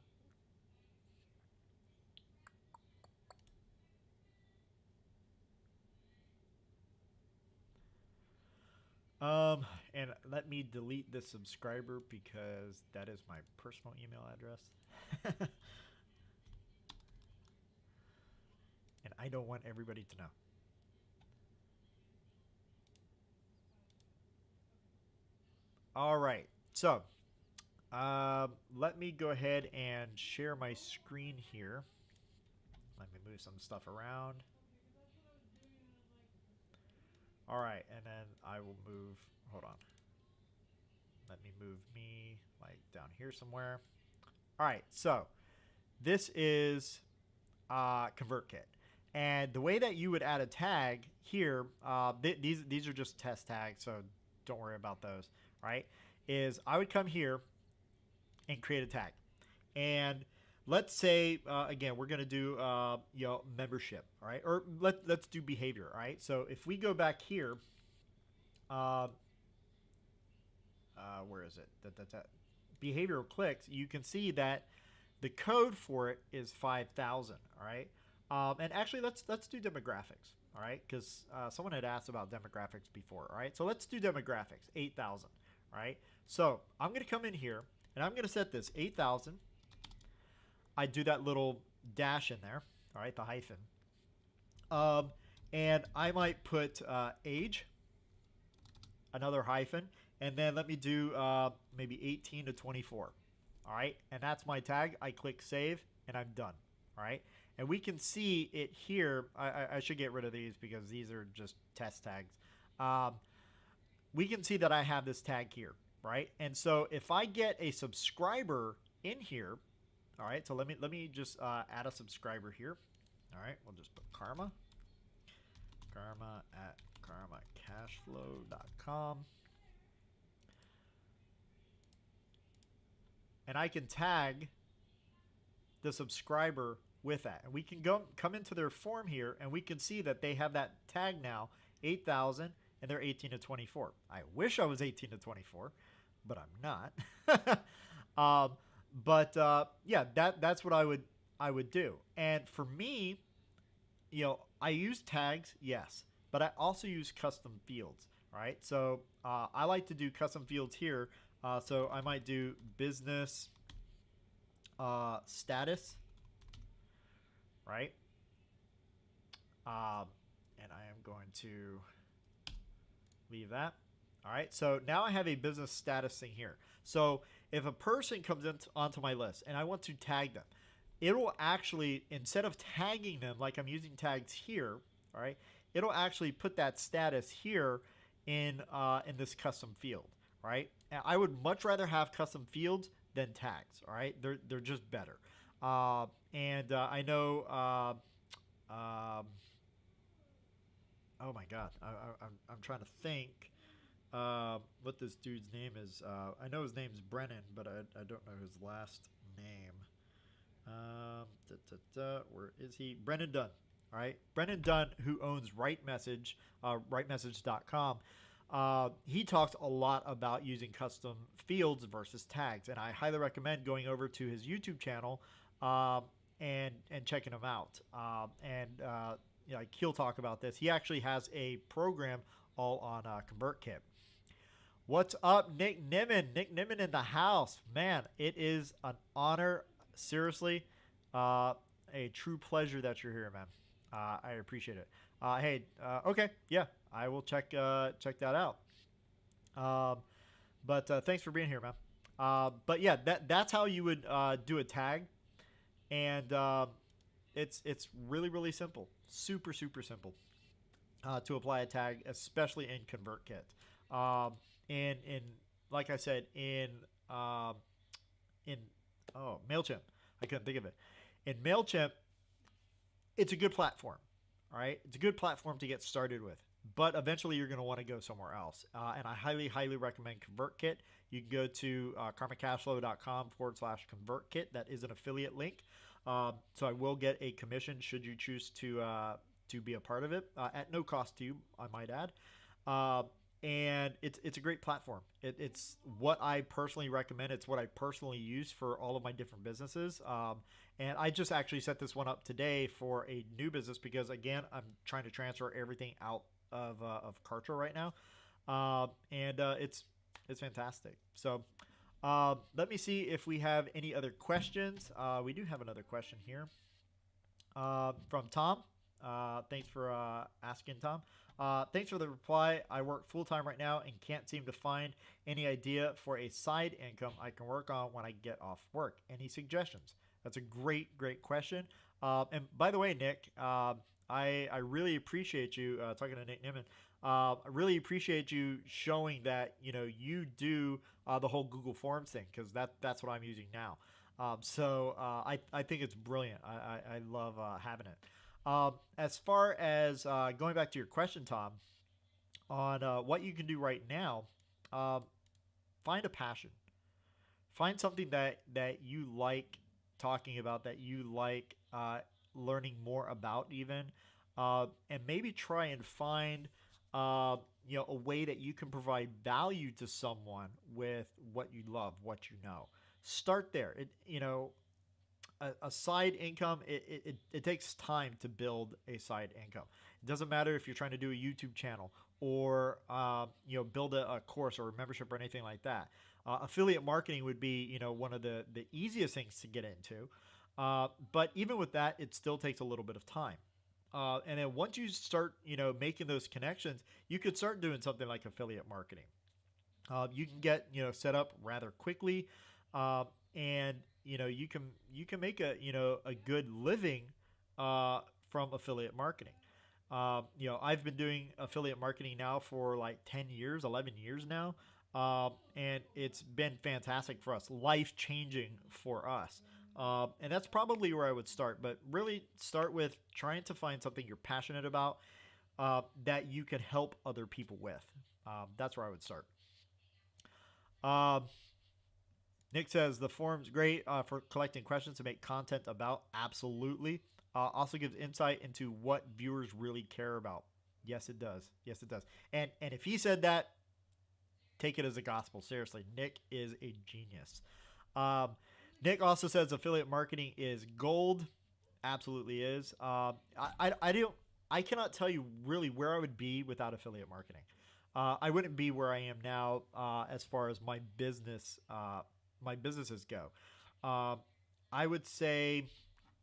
And let me delete this subscriber because that is my personal email address. And I don't want everybody to know. All right, so let me go ahead and share my screen here. Let me move some stuff around. All right, and then I will move, hold on. Let me move me like down here somewhere. All right, so this is ConvertKit. And the way that you would add a tag here, these are just test tags, so don't worry about those, right? Is I would come here and create a tag. And let's say, again, we're going to do membership, all right? Or let's do behavior, all right? So if we go back here, where is it? Behavioral clicks, you can see that the code for it is 5,000, all right? And actually, let's do demographics, all right? Because someone had asked about demographics before, all right? So let's do demographics, 8,000, all right? So I'm going to come in here, and I'm going to set this 8,000. I do that little dash in there, all right, the hyphen. And I might put age, another hyphen, and then let me do maybe 18 to 24, all right? And that's my tag. I click save, and I'm done, all right? And we can see it here. I should get rid of these because these are just test tags. We can see that I have this tag here, right? And so if I get a subscriber in here, all right, so let me just add a subscriber here. All right, we'll just put Karma at karmacashflow.com. And I can tag the subscriber with that. And we can come into their form here, and we can see that they have that tag now, 8,000, and they're 18 to 24. I wish I was 18 to 24, but I'm not. Yeah, that's what I would do. And for me, I use tags, yes, but I also use custom fields, right? So I like to do custom fields here. So I might do business status, right? And I am going to leave that. All right, so now I have a business status thing here. So if a person comes onto my list and I want to tag them, it'll actually, instead of tagging them like I'm using tags here, all right, it'll actually put that status here in this custom field, right? And I would much rather have custom fields than tags, all right? They're just better. I know, oh my God, I'm trying to think what this dude's name is. I know his name's Brennan, but I don't know his last name. Where is he? Brennan Dunn. All right, Brennan Dunn, who owns RightMessage, rightmessage.com. He talks a lot about using custom fields versus tags, and I highly recommend going over to his YouTube channel and checking him out. He'll talk about this. He actually has a program all on ConvertKit. What's up, Nick Nimmin? Nick Nimmin in the house. Man, it is an honor. Seriously, a true pleasure that you're here, man. I appreciate it. Okay, yeah, I will check that out. Thanks for being here, man. But yeah, that's how you would do a tag, and it's really simple, super simple to apply a tag, especially in ConvertKit. In like I said, in MailChimp, I couldn't think of it. In MailChimp, it's a good platform, all right? It's a good platform to get started with, but eventually you're going to want to go somewhere else. And I highly recommend ConvertKit. You can go to karmacashflow.com/ConvertKit. That is an affiliate link. So I will get a commission should you choose to be a part of it at no cost to you, I might add. and it's a great platform. It's what I personally recommend. It's what I personally use for all of my different businesses. And I just actually set this one up today for a new business because, again, I'm trying to transfer everything out of Kartra right now, and it's fantastic. So let me see if we have any other questions. We do have another question here from Tom. Thanks for asking, Tom. Thanks for the reply. I work full-time right now and can't seem to find any idea for a side income I can work on when I get off work. Any suggestions? That's a great question. And by the way, Nick, I really appreciate you talking to Nick Nimmin. I really appreciate you showing that you do the whole Google Forms thing, because that's what I'm using now. So I think it's brilliant. I love having it. As far as going back to your question, Tom, on what you can do right now, find a passion. Find something that you like talking about, that you like learning more about, even, and maybe try and find a way that you can provide value to someone with what you love, what you know. Start there. A side income, it takes time to build a side income. It doesn't matter if you're trying to do a YouTube channel or build a course or a membership or anything like that. Affiliate marketing would be one of the easiest things to get into, but even with that, it still takes a little bit of time. And then once you start making those connections, you could start doing something like affiliate marketing. You can get set up rather quickly, and you can make a good living from affiliate marketing. I've been doing affiliate marketing now for like 10 years, 11 years now, and it's been fantastic for us, life-changing for us. And that's probably where I would start, but really start with trying to find something you're passionate about that you can help other people with. That's where I would start. Nick says the forum's great for collecting questions to make content about. Absolutely. Also gives insight into what viewers really care about. Yes, it does. Yes, it does. And if he said that, take it as a gospel. Seriously, Nick is a genius. Nick also says affiliate marketing is gold. Absolutely is. I cannot tell you really where I would be without affiliate marketing. I wouldn't be where I am now as far as my businesses go. I would say,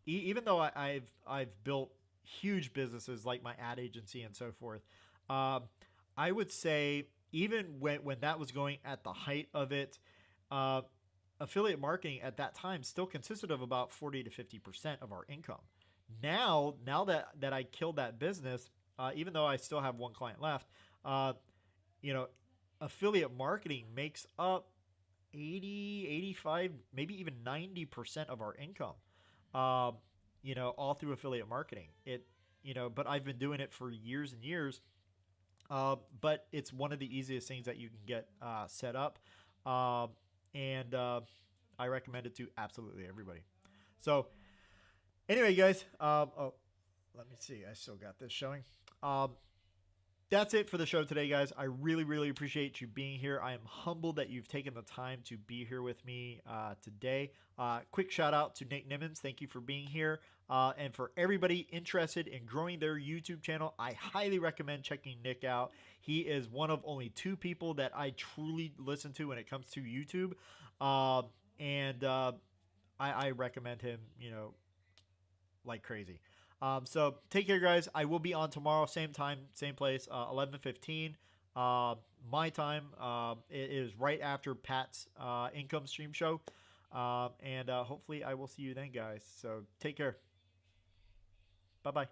even though I've built huge businesses like my ad agency and so forth, I would say even when that was going at the height of it, affiliate marketing at that time still consisted of about 40 to 50% of our income. Now that I killed that business, even though I still have one client left, affiliate marketing makes up 80, 85, maybe even 90% of our income, all through affiliate marketing. But I've been doing it for years and years. But it's one of the easiest things that you can get set up. And I recommend it to absolutely everybody. So anyway, guys, let me see. I still got this showing. That's it for the show today, guys. I really, really appreciate you being here. I am humbled that you've taken the time to be here with me today. Quick shout out to Nick Nimmons. Thank you for being here. And for everybody interested in growing their YouTube channel, I highly recommend checking Nick out. He is one of only 2 people that I truly listen to when it comes to YouTube. And I recommend him, like crazy. So take care, guys. I will be on tomorrow, same time, same place, 11:15 my time. It is right after Pat's income stream show. And hopefully I will see you then, guys. So take care. Bye-bye.